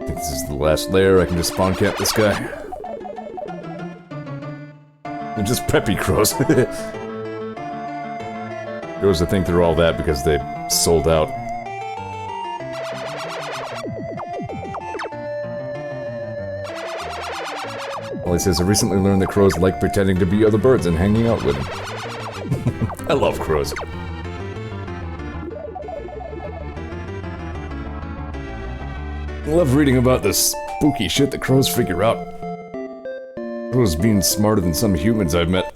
think this is the last lair. I can just spawn camp this guy. They're just preppy crows. Crows, I think they're all that because they sold out. Well, he says, I recently learned that crows like pretending to be other birds and hanging out with them. I love crows. I love reading about the spooky shit that crows figure out. Crows being smarter than some humans I've met.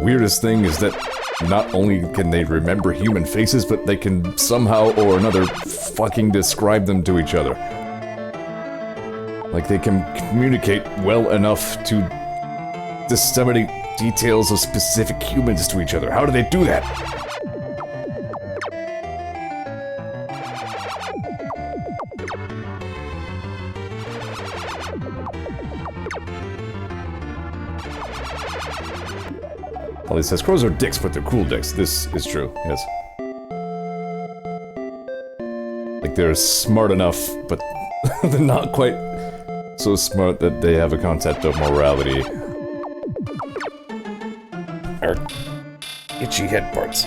Weirdest thing is that not only can they remember human faces, but they can somehow or another fucking describe them to each other. Like they can communicate well enough to disseminate details of specific humans to each other. How do they do that? Well, he says crows are dicks, but they're cool dicks. This is true, yes. Like, they're smart enough, but they're not quite so smart that they have a concept of morality. Or itchy head parts.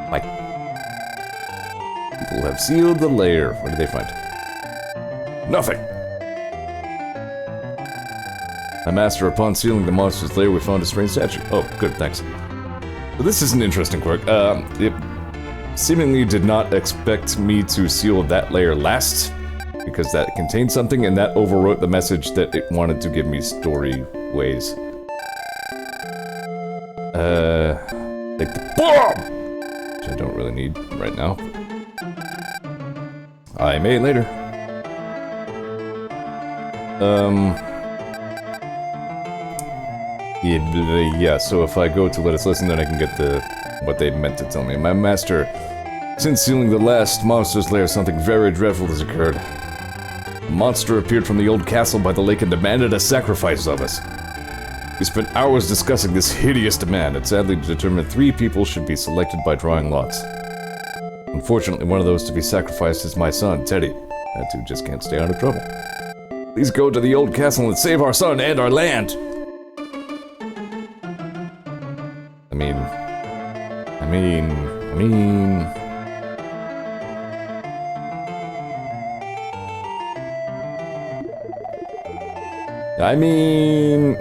Like, people have sealed the lair. What did they find? Nothing! My master, upon sealing the monster's lair, we found a strange statue. Oh, good, thanks. So this is an interesting quirk. It seemingly did not expect me to seal that layer last, because that contained something, and that overwrote the message that it wanted to give me story ways. Like the bomb! Which I don't really need right now. I may later. Yeah, so if I go to let us listen, then I can get what they meant to tell me. My master, since sealing the last monster's lair, something very dreadful has occurred. A monster appeared from the old castle by the lake and demanded a sacrifice of us. We spent hours discussing this hideous demand, and sadly determined 3 people should be selected by drawing lots. Unfortunately, one of those to be sacrificed is my son, Teddy. That dude just can't stay out of trouble. Please go to the old castle and save our son and our land!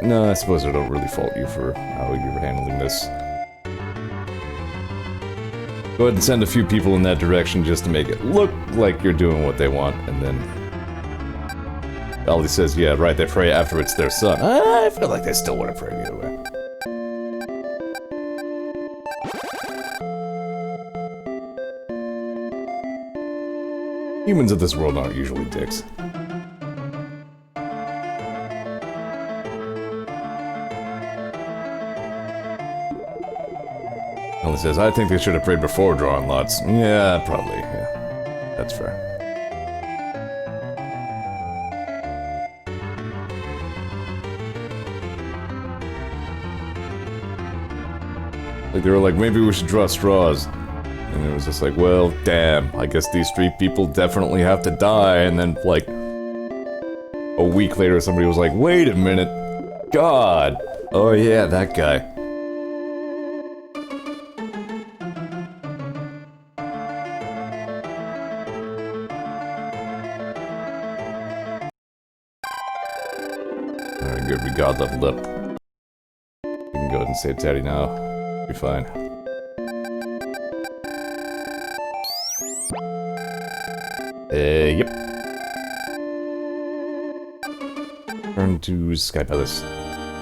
No, I suppose I don't really fault you for how you're handling this. Go ahead and send a few people in that direction just to make it look like you're doing what they want, and then... Aldi says, yeah, right, they pray after it's their son. I feel like they still want to pray either way. Humans of this world aren't usually dicks. Ellie says, I think they should have prayed before drawing lots. Yeah, probably, yeah. That's fair. Like, they were like, maybe we should draw straws. And it was just like, well, damn, I guess these 3 people definitely have to die. And then, like, a week later, somebody was like, wait a minute. God. Oh yeah, that guy. Alright, good, we God leveled up. We can go ahead and save Teddy now. Be fine. Yep. Turn to Sky Palace.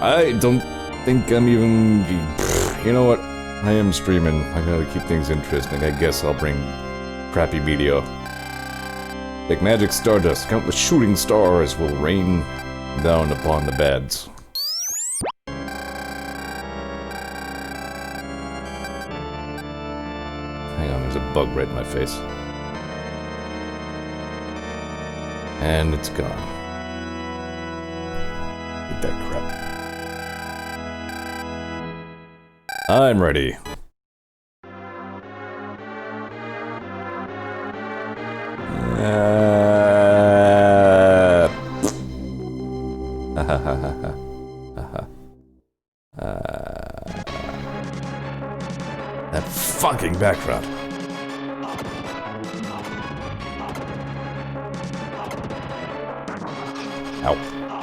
I don't think I'm even... You know what? I am streaming. I gotta keep things interesting. I guess I'll bring crappy video. Like magic stardust, countless shooting stars will rain down upon the beds. Hang on, there's a bug right in my face. And it's gone. Eat that crap. I'm ready. That fucking background. Ow.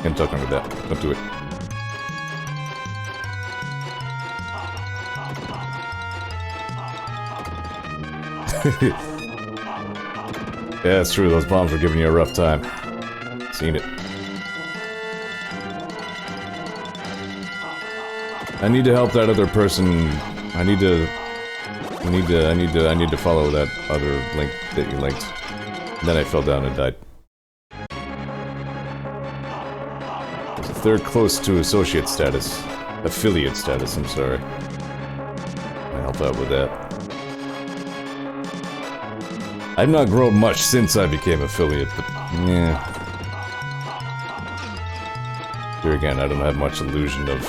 Can't duck under that. Don't do it. Yeah, it's true. Those bombs were giving you a rough time. Seen it. I need to help that other person. I need to follow that other link that you linked. And then I fell down and died. They're close to associate status. Affiliate status, I'm sorry. I'll help out with that. I've not grown much since I became affiliate, but yeah. Here again, I don't have much illusion of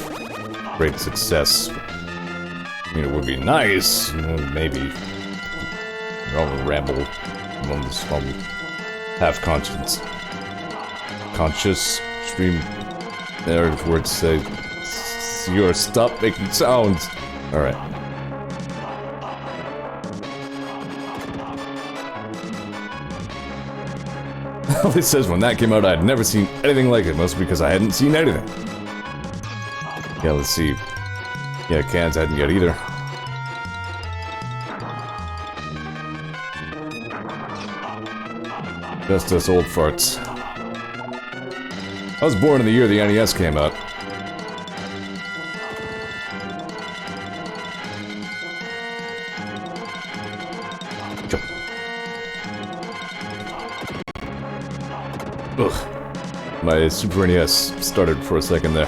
great success. I mean, it would be nice, you know, maybe. I'll ramble among the small half-conscious. Conscious stream. There, words say, Zeor, stop making sounds. Alright. It says when that came out, I'd never seen anything like it, mostly because I hadn't seen anything. Yeah, let's see. Yeah, cans hadn't yet either. Just us old farts. I was born in the year the NES came out. Ugh. My Super NES started for a second there.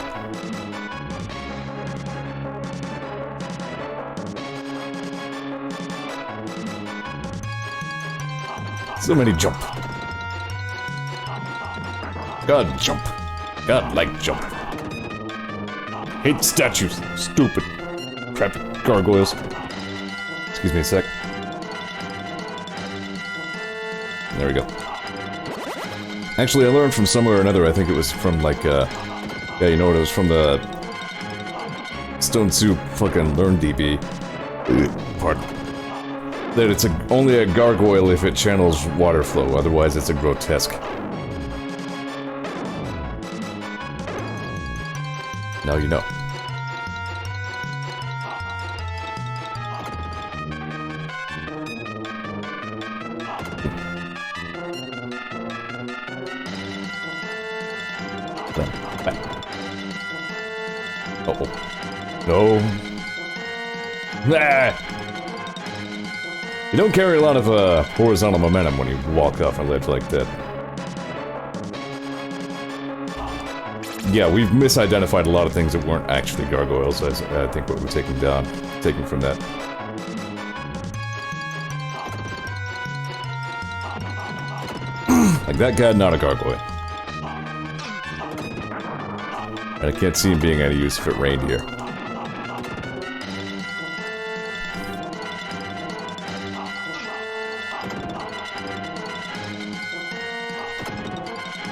So many jump. God, jump. God, like jump. Hate statues. Stupid. Crap gargoyles. Excuse me a sec. There we go. Actually, I learned from somewhere or another, I think it was from like, yeah, you know what, it was from the Stone Soup fucking Learn DB. Pardon. That it's only a gargoyle if it channels water flow, otherwise it's a grotesque. Now you know. Uh-oh. No. Nah! You don't carry a lot of, horizontal momentum when you walk off a ledge like that. Yeah, we've misidentified a lot of things that weren't actually gargoyles, as I think what we're taking from that. Like that guy, not a gargoyle. And I can't see him being any use if it rained here.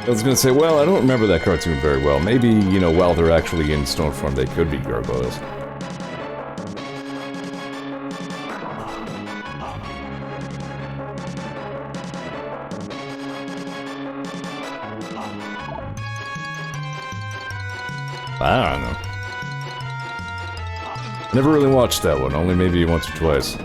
I was gonna say, well, I don't remember that cartoon very well. Maybe, you know, while they're actually in stone form, they could be gargoyles. I don't know. Never really watched that one, only maybe once or twice.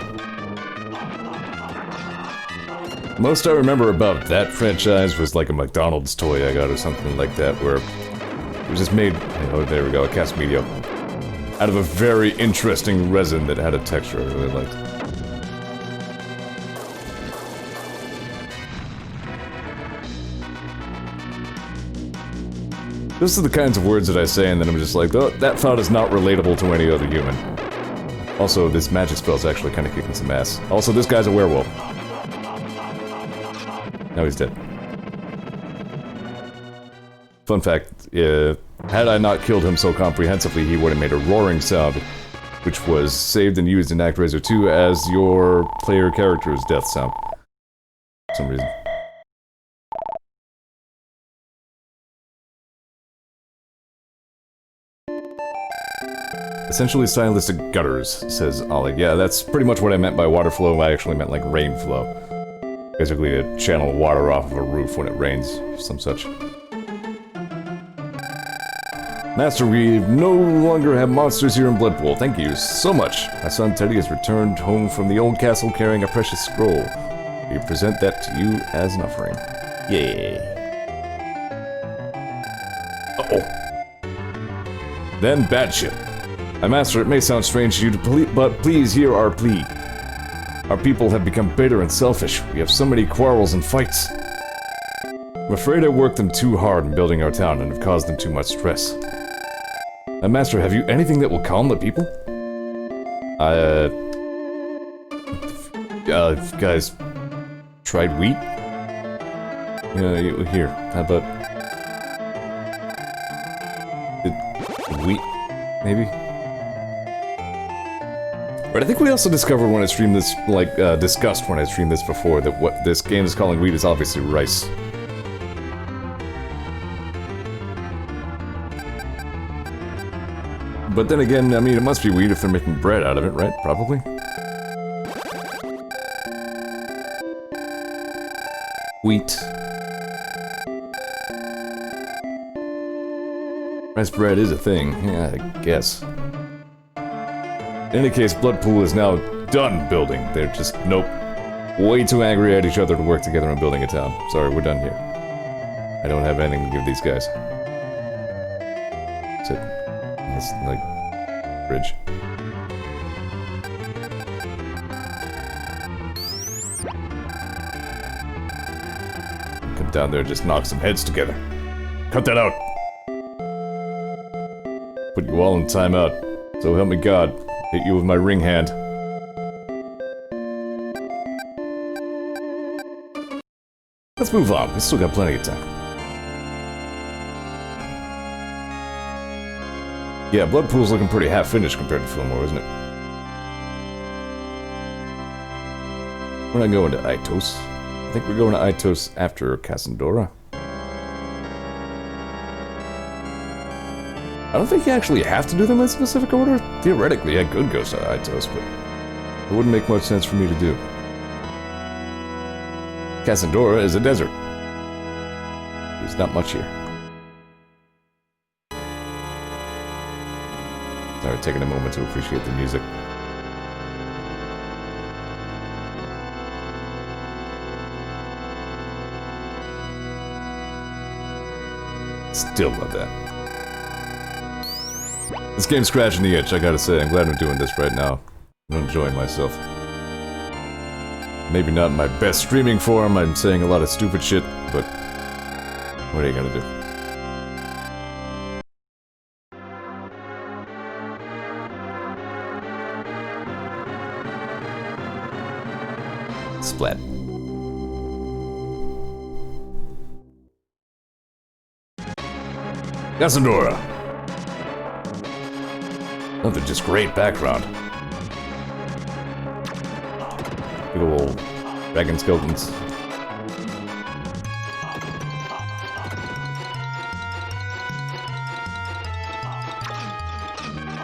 Most I remember about that franchise was like a McDonald's toy I got or something like that, where it was just made, oh, there we go, a cast media, out of a very interesting resin that had a texture I really liked. Those are the kinds of words that I say and then I'm just like, oh, that thought is not relatable to any other human. Also, this magic spell is actually kind of kicking some ass. Also, this guy's a werewolf. Now he's dead. Fun fact, had I not killed him so comprehensively, he would have made a roaring sound, which was saved and used in Actraiser 2 as your player character's death sound. For some reason. Essentially stylistic gutters, says Ollie. Yeah, that's pretty much what I meant by water flow. I actually meant like rain flow. Basically to channel water off of a roof when it rains, some such. Master, we no longer have monsters here in Bloodpool. Thank you so much. My son Teddy has returned home from the old castle carrying a precious scroll. We present that to you as an offering. Yay. Uh-oh. Then bad shit. My master, it may sound strange to you, but please hear our plea. Our people have become bitter and selfish. We have so many quarrels and fights. I'm afraid I worked them too hard in building our town and have caused them too much stress. Master, have you anything that will calm the people? Guys tried wheat? Here, how about... wheat, maybe? But I think we also discovered when I streamed this, like, discussed when I streamed this before, that what this game is calling wheat is obviously rice. But then again, I mean, it must be wheat if they're making bread out of it, right? Probably. Wheat. Rice bread is a thing, yeah, I guess. In any case, Bloodpool is now done building. They're just, nope, way too angry at each other to work together on building a town. Sorry, we're done here. I don't have anything to give these guys. That's it. That's, like, bridge. Come down there and just knock some heads together. cut that out. Put you all in timeout. So help me God. Hit you with my ring hand. Let's move on. We still got plenty of time. Yeah, Bloodpool's looking pretty half-finished compared to Fillmore, isn't it? We're not going to Itos. I think we're going to Itos after Cassandra. I don't think you actually have to do them in specific order. Theoretically, I could go to Itos, but it wouldn't make much sense for me to do. Cassandra is a desert. There's not much here. Sorry, taking a moment to appreciate the music. Still love that. This game's scratching the itch, I gotta say. I'm glad I'm doing this right now. I'm enjoying myself. Maybe not in my best streaming form, I'm saying a lot of stupid shit, but what are you gonna do? Splat. Cassandra! Oh, they're just great background. Big old dragon skeletons.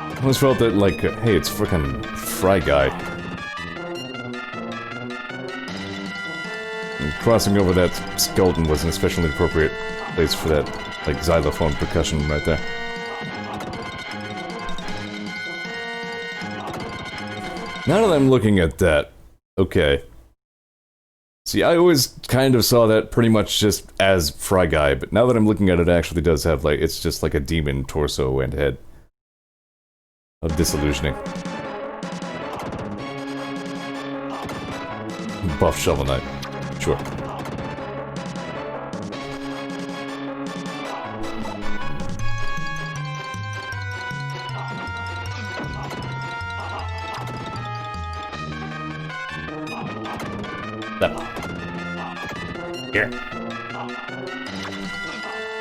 I always felt that, like, hey, it's frickin' Fry Guy. And crossing over that skeleton was an especially appropriate place for that, like, xylophone percussion right there. Now that I'm looking at that, okay. See, I always kind of saw that pretty much just as Fry Guy, but now that I'm looking at it, it actually does have, like, it's just like a demon torso and head. Of disillusioning. Buff Shovel Knight. Sure. Here.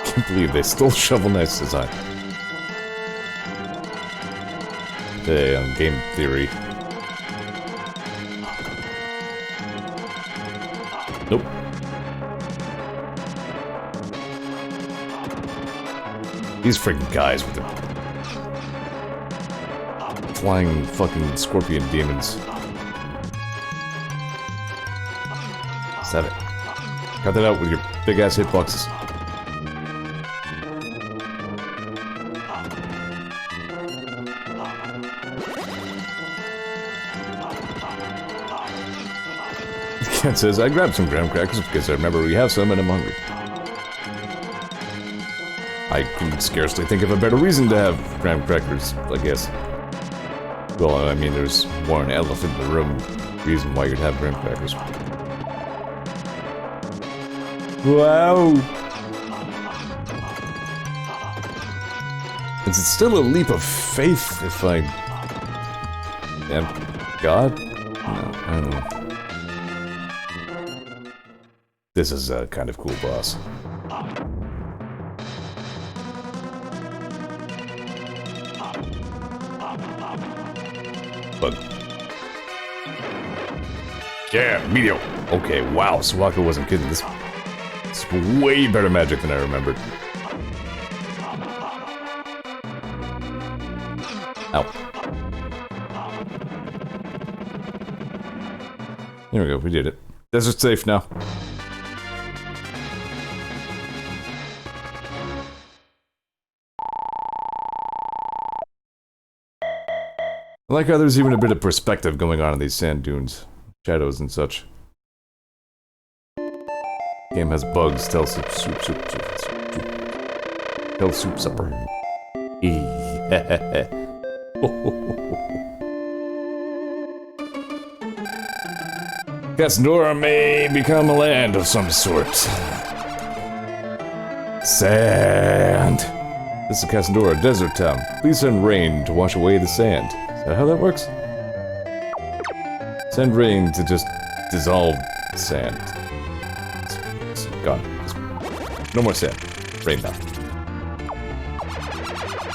Can't believe they stole Shovel Knight's design. Hey, on game theory. Nope. These freaking guys with the flying fucking scorpion demons. Stop it. Cut that out with your big ass hitboxes. Ken says, I grabbed some graham crackers because I remember we have some and I'm hungry. I can scarcely think of a better reason to have graham crackers, I guess. Well, I mean, there's more an elephant in the room reason why you'd have graham crackers. Wow! Is it still a leap of faith if I am God? No, I don't know. This is a kind of cool boss. Bug. Yeah, meteor. Okay, wow, Suwaka wasn't kidding. This is way better magic than I remembered. Ow. There we go, we did it. Desert's safe now. I like how there's even a bit of perspective going on in these sand dunes. Shadows and such. Game has bugs. Tell soup. Tell soup supper. Cassandra may become a land of some sort. Sand! This is Cassandora, a desert town. Please send rain to wash away the sand. Is that how that works? Send rain to just dissolve sand. It's gone. No more sand. Rain now.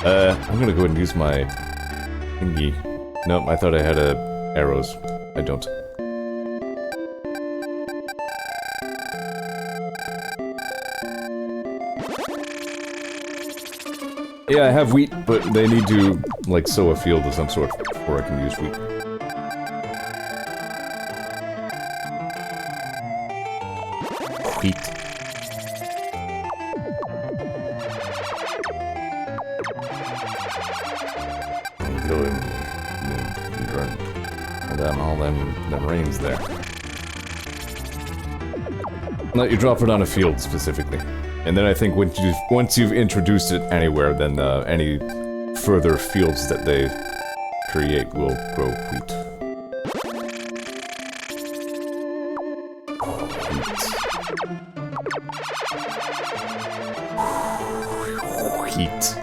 I'm gonna go ahead and use my thingy. Nope, I thought I had arrows. I don't. Yeah, I have wheat, but they need to, like, sow a field of some sort before I can use wheat. Wheat. I'm going... all them rains there. Let you drop it on a field, specifically. And then I think once you've introduced it anywhere, then any further fields that they create will grow wheat. Wheat.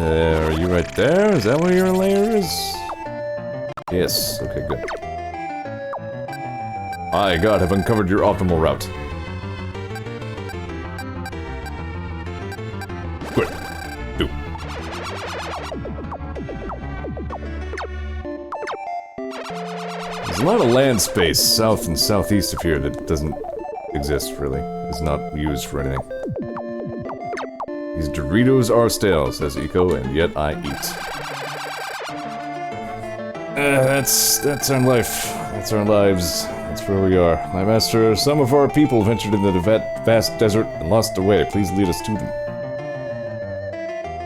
Are you right there? Is that where your lair is? Yes. Okay, good. I, God, have uncovered your optimal route. Quick. Do. There's a lot of land space south and southeast of here that doesn't exist, really. It's not used for anything. These Doritos are stale, says Eco, and yet I eat. That's our life. That's our lives. That's where we are. My master, some of our people ventured into the vast desert and lost their way. Please lead us to them.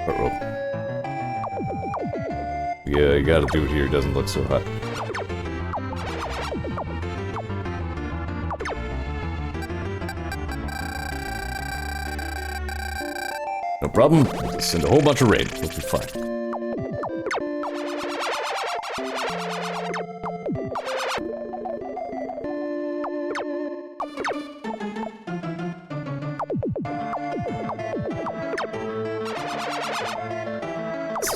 Uh-oh. Yeah, you gotta do it here. It doesn't look so hot. No problem. Just send a whole bunch of rain. We'll be fine.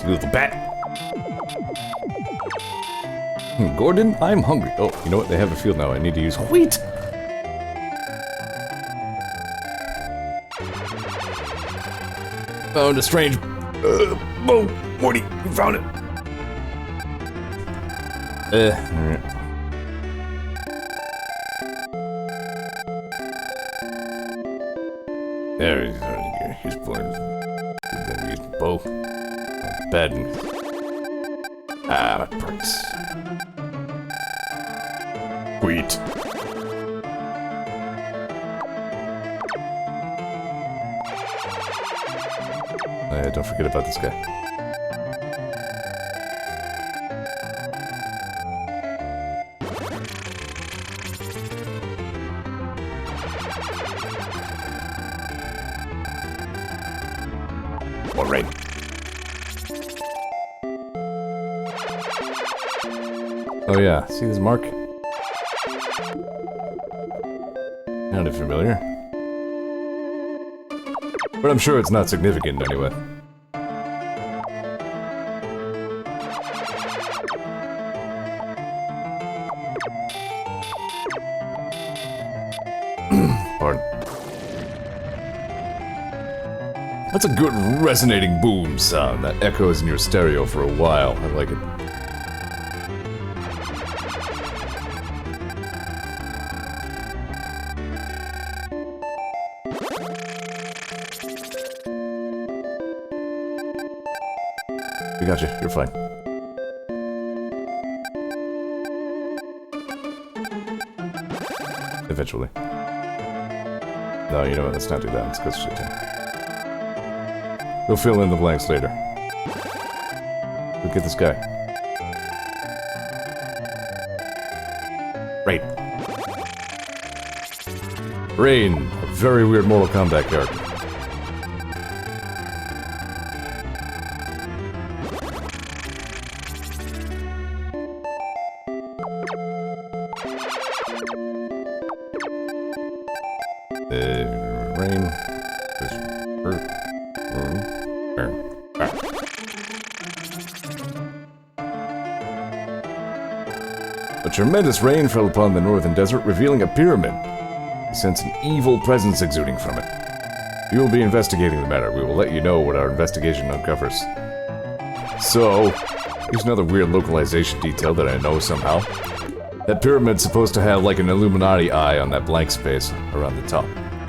Little bat. Gordon, I'm hungry. Oh, you know what? They have a field now. I need to use wheat. Found a strange... oh, Morty, you found it. Alright. There he is. He's playing. Then use the bow. Bed. Ah, it breaks. Wheat. Don't forget about this guy. More rain. Oh yeah, see this mark? Sounded familiar. But I'm sure it's not significant anyway. Pardon. That's a good resonating boom sound that echoes in your stereo for a while. I like it. We got you. You're fine. Eventually. No, you know what? Let's not do that. Let's go straight to... We'll fill in the blanks later. Look at this guy. Rain. Rain. A very weird Mortal Kombat character. Rain. A tremendous rain fell upon the northern desert, revealing a pyramid. He sensed an evil presence exuding from it. We will be investigating the matter. We will let you know what our investigation uncovers. So, here's another weird localization detail that I know somehow. That pyramid's supposed to have like an Illuminati eye on that blank space around the top.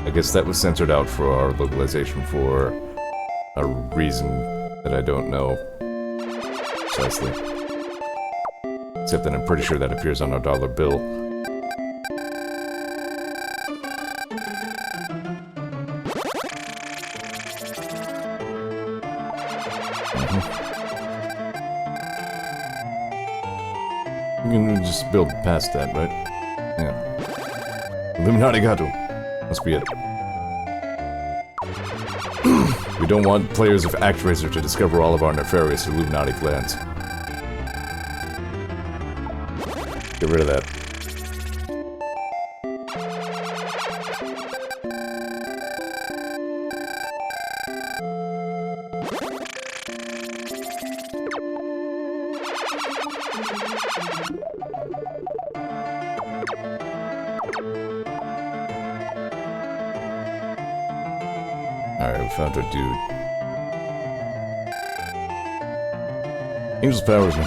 I guess that was censored out for our localization for a reason that I don't know precisely. Except that I'm pretty sure that appears on our dollar bill. We can just build past that, right? Yeah. Illuminati Gato. Must be it. We don't want players of Actraiser to discover all of our nefarious Illuminati plans. Get rid of that. Alright, we found our dude. Angel's powers me.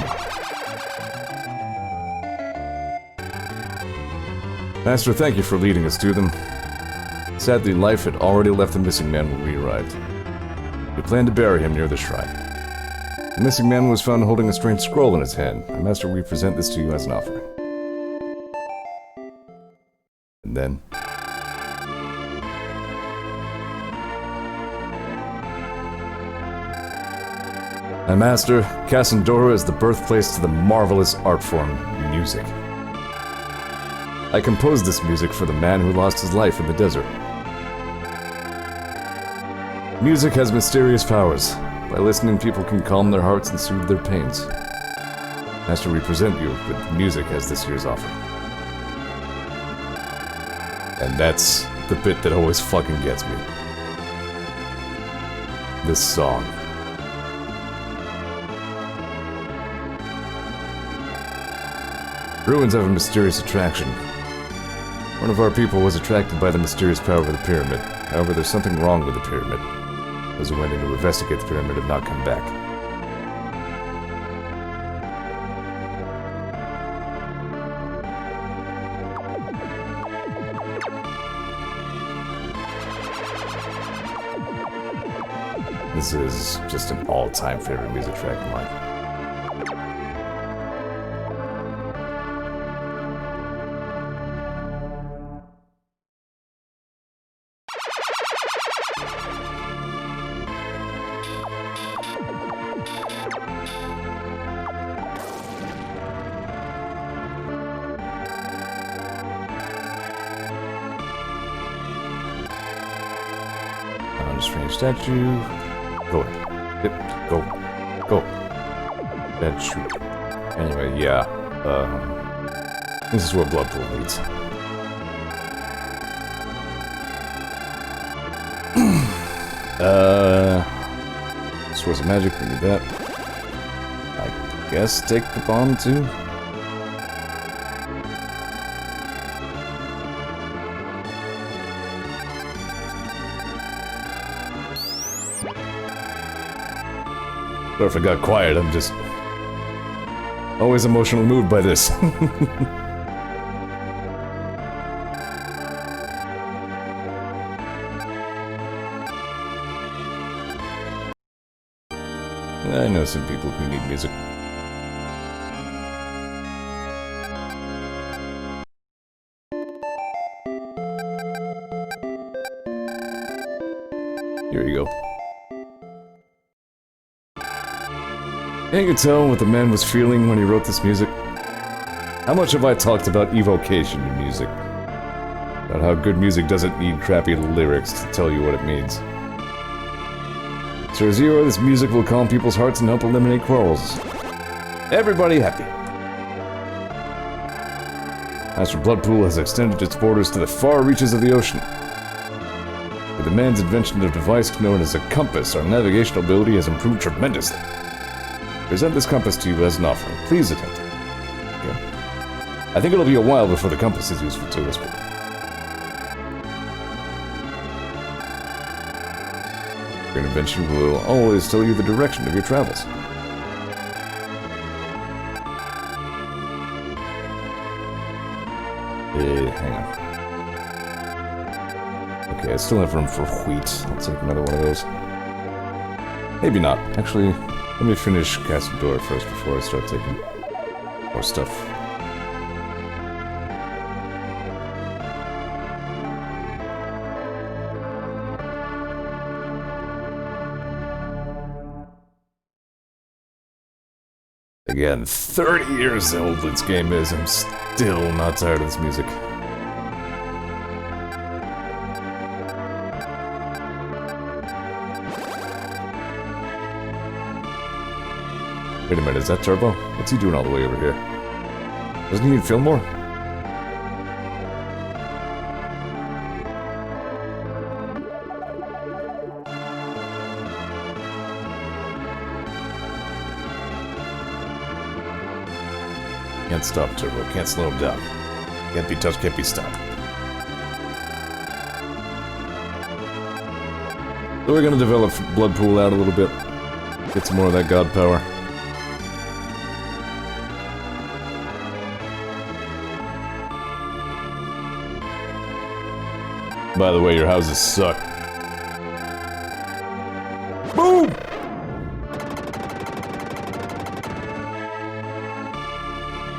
Master, thank you for leading us to them. Sadly, life had already left the missing man when we arrived. We planned to bury him near the shrine. The missing man was found holding a strange scroll in his hand. Master, we present this to you as an offering. And then... My master, Cassandora is the birthplace to the marvelous art form, music. I composed this music for the man who lost his life in the desert. Music has mysterious powers. By listening, people can calm their hearts and soothe their pains. Master, we present you with music as this year's offering. And that's the bit that always fucking gets me. This song. Ruins have a mysterious attraction. One of our people was attracted by the mysterious power of the pyramid. However, there's something wrong with the pyramid. Those who went in to investigate the pyramid have not come back. This is just an all-time favorite music track of mine. Strange statue. Go ahead. Yep. Go. Go. Bad shoot. Anyway, yeah. This is what Bloodpool needs. Source of magic, we need that. I guess take the bomb too. Or if I got quiet, I'm just always emotionally moved by this. I know some people who need music. Here you go. Can't you tell what the man was feeling when he wrote this music? How much have I talked about evocation in music? About how good music doesn't need crappy lyrics to tell you what it means. Sir Zeor, this music will calm people's hearts and help eliminate quarrels. Everybody happy. Master Bloodpool has extended its borders to the far reaches of the ocean. the man's invention of a device known as a compass. Our navigational ability has improved tremendously. Present this compass to you as an offering. Please attempt it. Okay. I think it'll be a while before the compass is useful to us, but... Your invention will always tell you the direction of your travels. Hang on. Okay, I still have room for wheat. I'll take another one of those. Maybe not. Actually, let me finish Cassador first before I start taking more stuff. Again, 30 years old this game is. I'm still not tired of this music. Wait a minute, is that Turbo? What's he doing all the way over here? Doesn't he need Fillmore? Can't stop Turbo, can't slow him down. Can't be touched, can't be stopped. So we're gonna develop Blood Pool out a little bit. Get some more of that god power. By the way, your houses suck. Boom!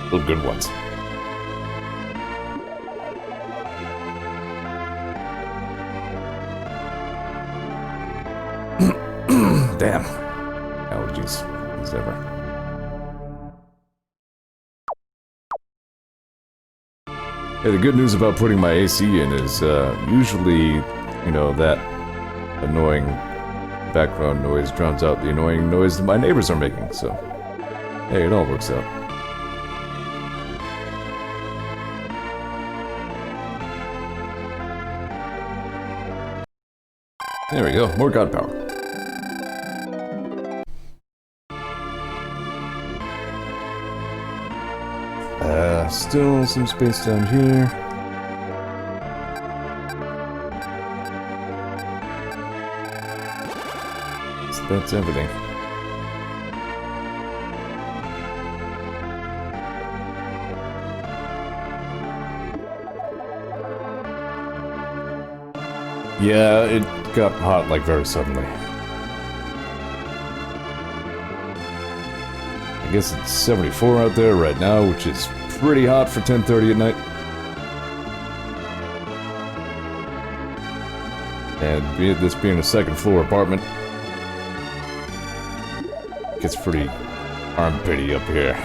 Little good ones. Damn. Allergies, as ever. Hey, the good news about putting my AC in is, usually, you know, that annoying background noise drowns out the annoying noise that my neighbors are making, so... Hey, it all works out. There we go, more god power. Still some space down here. So that's everything. Yeah, it got hot like very suddenly. I guess it's 74 out there right now, which is pretty hot for 10:30 at night. And this being a second floor apartment, it gets pretty armpity up here.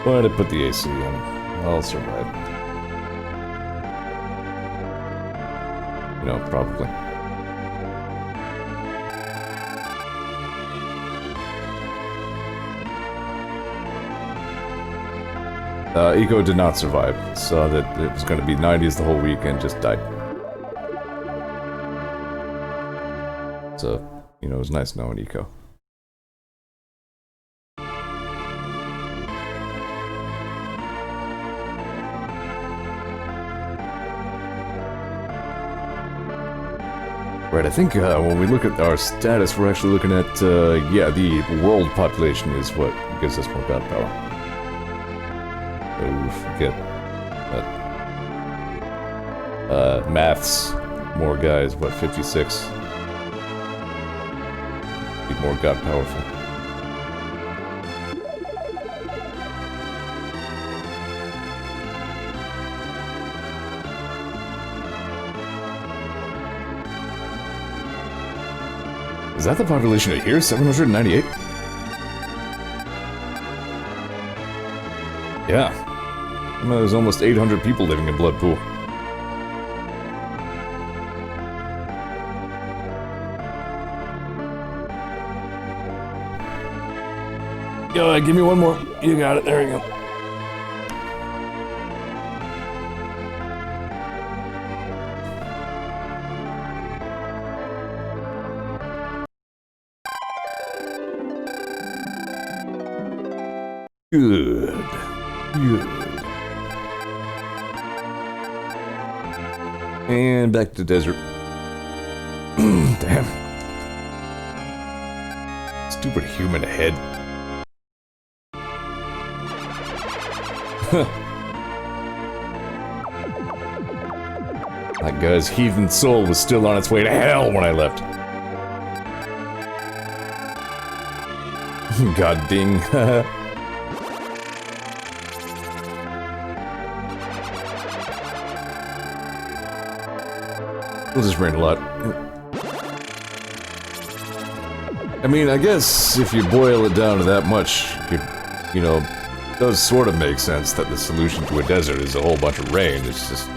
But I put the AC in. I'll survive. You know, probably. Eco did not survive. Saw that it was going to be 90s the whole weekend, just died. So, you know, it was nice knowing Eco. Right, I think when we look at our status, we're actually looking at, yeah, the world population is what gives us more god power. Forget that. Maths, more guys, what, 56? Be more god powerful. Is that the population of here? 798? Yeah. I mean, there's almost 800 people living in Blood Pool. Yo, give me one more. You got it. There you go. Good. Good. And back to the desert. Damn. Stupid human head. That guy's heathen soul was still on its way to hell when I left. God ding. We'll just rain a lot. I mean, I guess if you boil it down to that much, you know, it does sort of make sense that the solution to a desert is a whole bunch of rain. It's just...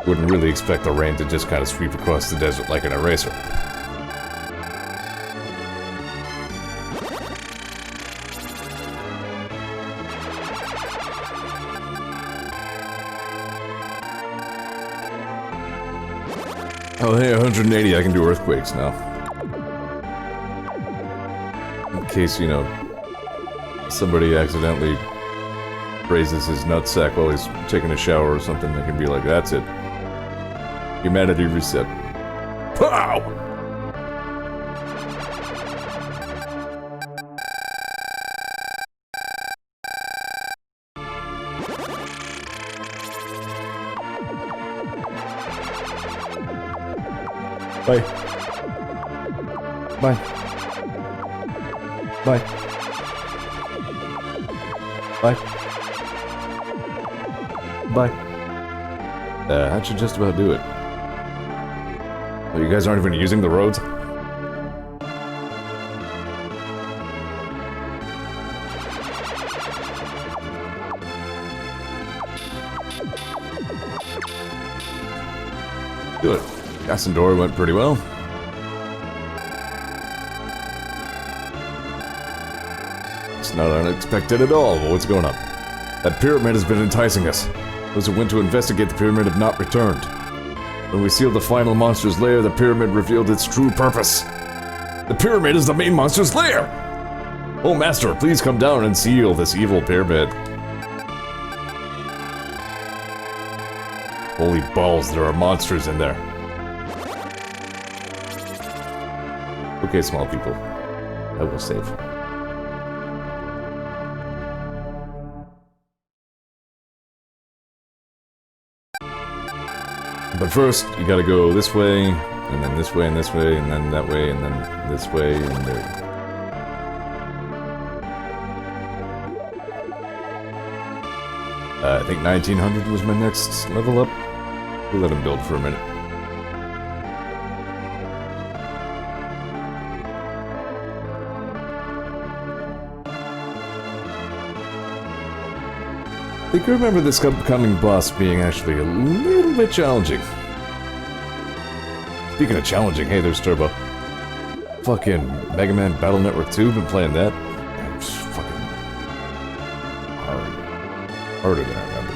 wouldn't really expect the rain to just kind of sweep across the desert like an eraser. Oh hey, 180, I can do earthquakes now. In case, you know, somebody accidentally raises his nutsack while he's taking a shower or something, they can be like, that's it. Humanity reset. Pow! Bye. Bye. Bye. Bye. Bye. That should just about do it. Oh, you guys aren't even using the roads? Good. Door went pretty well. It's not unexpected at all, but what's going on? That pyramid has been enticing us. Those who went to investigate the pyramid have not returned. When we sealed the final monster's lair, the pyramid revealed its true purpose. The pyramid is the main monster's lair! Oh, Master, please come down and seal this evil pyramid. Holy balls, there are monsters in there. Okay, small people. I will save. But first, you gotta go this way, and then this way, and this way, and then that way, and then this way, and there. I think 1900 was my next level up. We'll let him build for a minute. I think I remember this upcoming boss being actually a little bit challenging. Speaking of challenging, hey, there's Turbo. Fucking Mega Man Battle Network 2, been playing that. It's fucking hard. Harder than I remember.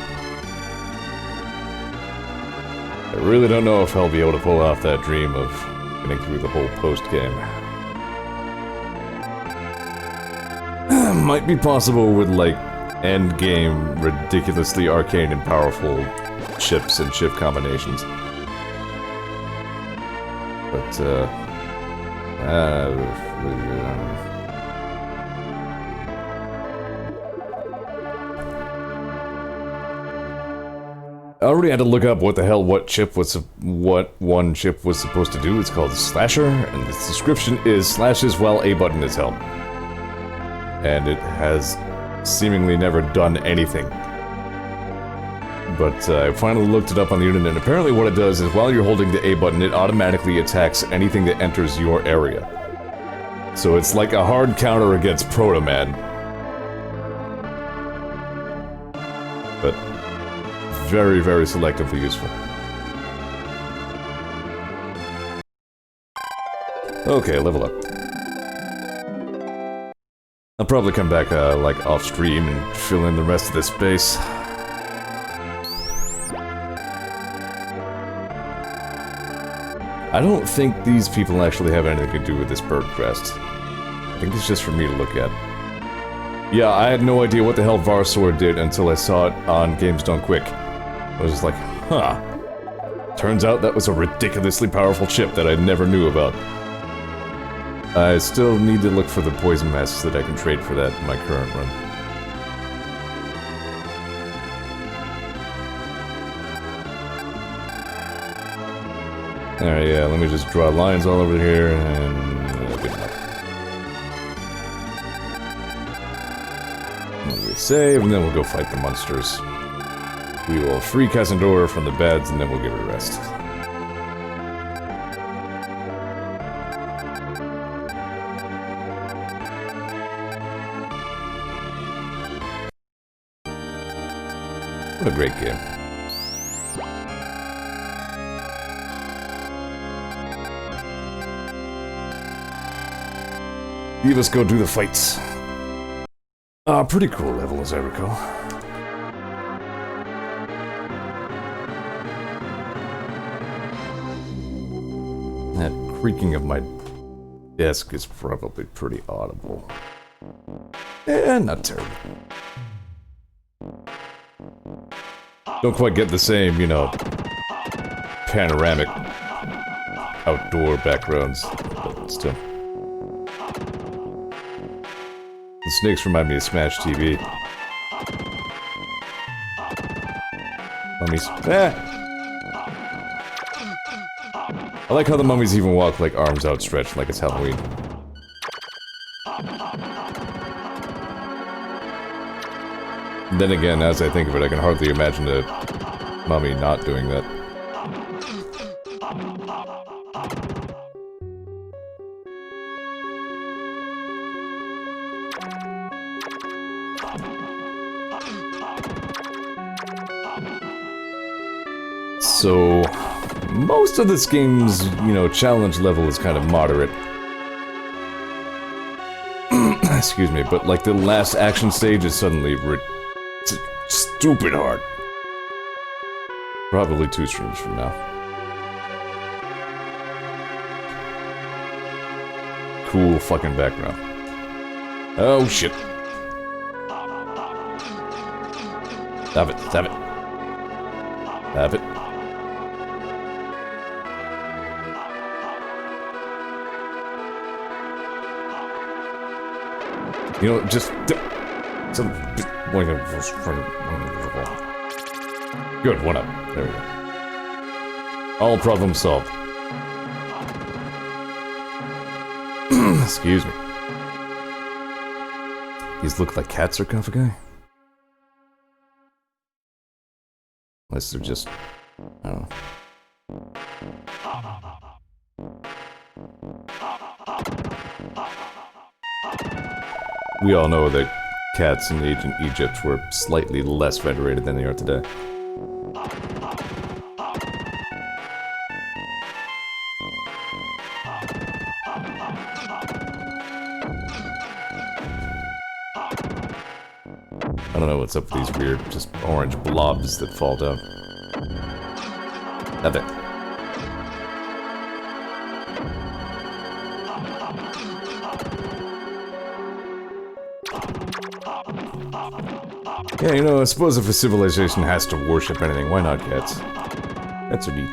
I really don't know if I'll be able to pull off that dream of getting through the whole post-game. Might be possible with, like, end-game, ridiculously arcane and powerful chips and chip combinations. But, I already had to look up what the hell what one chip was supposed to do. It's called a slasher, and its description is slashes while A button is held. And it has seemingly never done anything. But I finally looked it up on the internet, and apparently what it does is while you're holding the A button, it automatically attacks anything that enters your area. So it's like a hard counter against Proto Man. But very, very selectively useful. Okay, level up. I'll probably come back, like, off-stream and fill in the rest of this space. I don't think these people actually have anything to do with this bird crest. I think it's just for me to look at. Yeah, I had no idea what the hell Varsor did until I saw it on Games Done Quick. I was just like, huh. Turns out that was a ridiculously powerful chip that I never knew about. I still need to look for the poison masks that I can trade for that in my current run. Alright, yeah, let me just draw lines all over here, and... good enough. We save, and then we'll go fight the monsters. We will free Cassandora from the beds, and then we'll give her a rest. What a great game. Leave us go do the fights. Pretty cool level as I recall. That creaking of my desk is probably pretty audible. Eh, not terrible. Don't quite get the same, you know, panoramic outdoor backgrounds, but still. The snakes remind me of Smash TV. Mummies. I like how the mummies even walk like arms outstretched, like it's Halloween. And then again, as I think of it, I can hardly imagine a mummy not doing that. So, most of this game's, you know, challenge level is kind of moderate. Excuse me, but like the last action stage is suddenly stupid hard. Probably 2 streams from now. Cool fucking background. Oh shit. Stop it, stop it. Stop it. You know, just... Some... Good, 1 up. There we go. All problem solved. Excuse me. These look like cats or kind of a guy? Unless they're just... I don't know. We all know that cats in ancient Egypt were slightly less venerated than they are today. I don't know what's up with these weird, just orange blobs that fall down. Have it. Yeah, you know, I suppose if a civilization has to worship anything, why not cats? Cats are neat.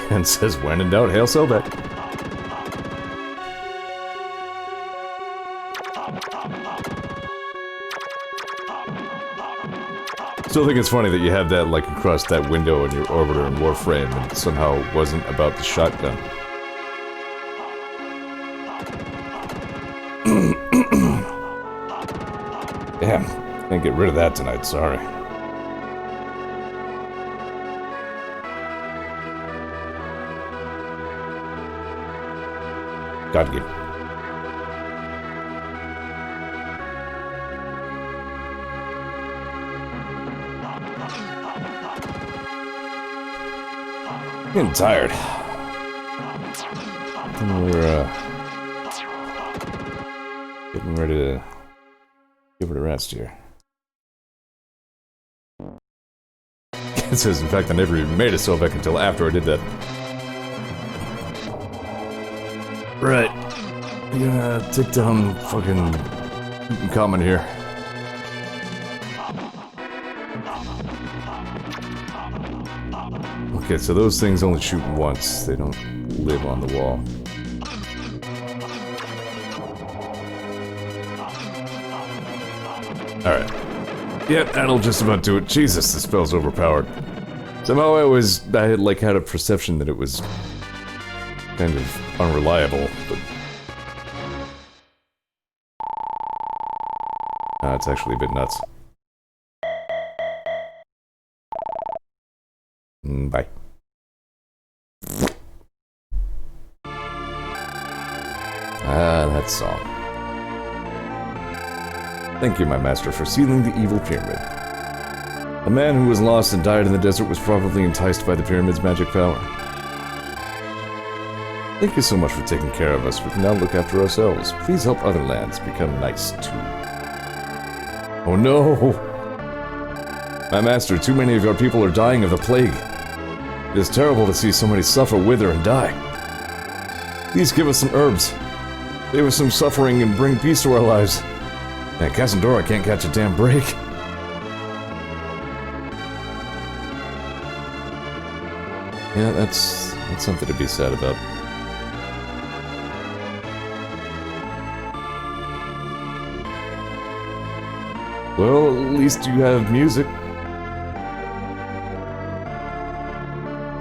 Ken says, when in doubt, hail Selbek. Still think it's funny that you have that, like, across that window in your orbiter in Warframe, and it somehow wasn't about the shotgun. Damn, can't get rid of that tonight, sorry. God give. Getting tired. We're getting ready to give it a rest here. defenses. In fact, I never even made a Sobek until after I did that. Right. You gonna take down fucking Common here. Okay, so those things only shoot once. They don't live on the wall. Alright. Yeah, that'll just about do it. Jesus, this spell's overpowered. Somehow I had like had a perception that it was kind of unreliable, but it's actually a bit nuts. Bye. Ah, that song. Thank you, my master, for sealing the evil pyramid. The man who was lost and died in the desert was probably enticed by the pyramid's magic power. Thank you so much for taking care of us. We can now look after ourselves. Please help other lands become nice, too. Oh no! My master, too many of your people are dying of the plague. It is terrible to see so many suffer, wither, and die. Please give us some herbs. Save us some suffering and bring peace to our lives. Man, Cassandora can't catch a damn break. Yeah, that's something to be sad about. Well, at least you have music.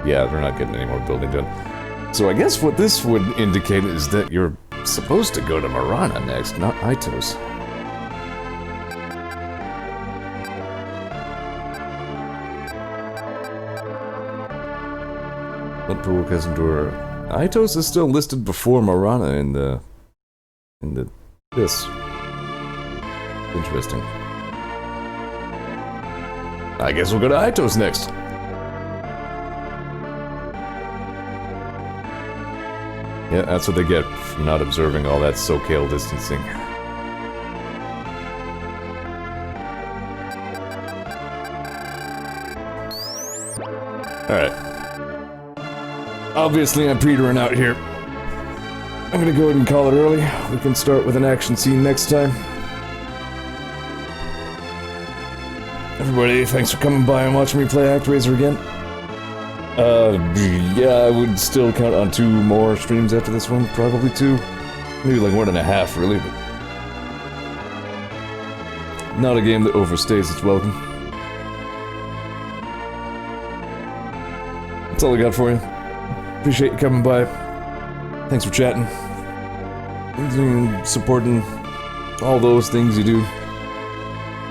Yeah, they're not getting any more building done. So I guess what this would indicate is that you're supposed to go to Marana next, not Aitos. Bloodpool, Cassandora. Aitos is still listed before Marana in the this. Interesting. I guess we'll go to Aitos next. Yeah, that's what they get for not observing all that SoCal distancing. Alright. Obviously, I'm petering out here. I'm gonna go ahead and call it early. We can start with an action scene next time. Everybody, thanks for coming by and watching me play Actraiser again. Yeah, I would still count on 2 more streams after this one. Probably 2. Maybe like 1.5, really, but not a game that overstays its welcome. That's all I got for you. Appreciate you coming by. Thanks for chatting. And supporting all those things you do.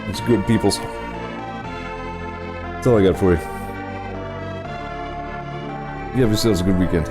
It's good peoples. That's all I got for you. You have yourselves a good weekend.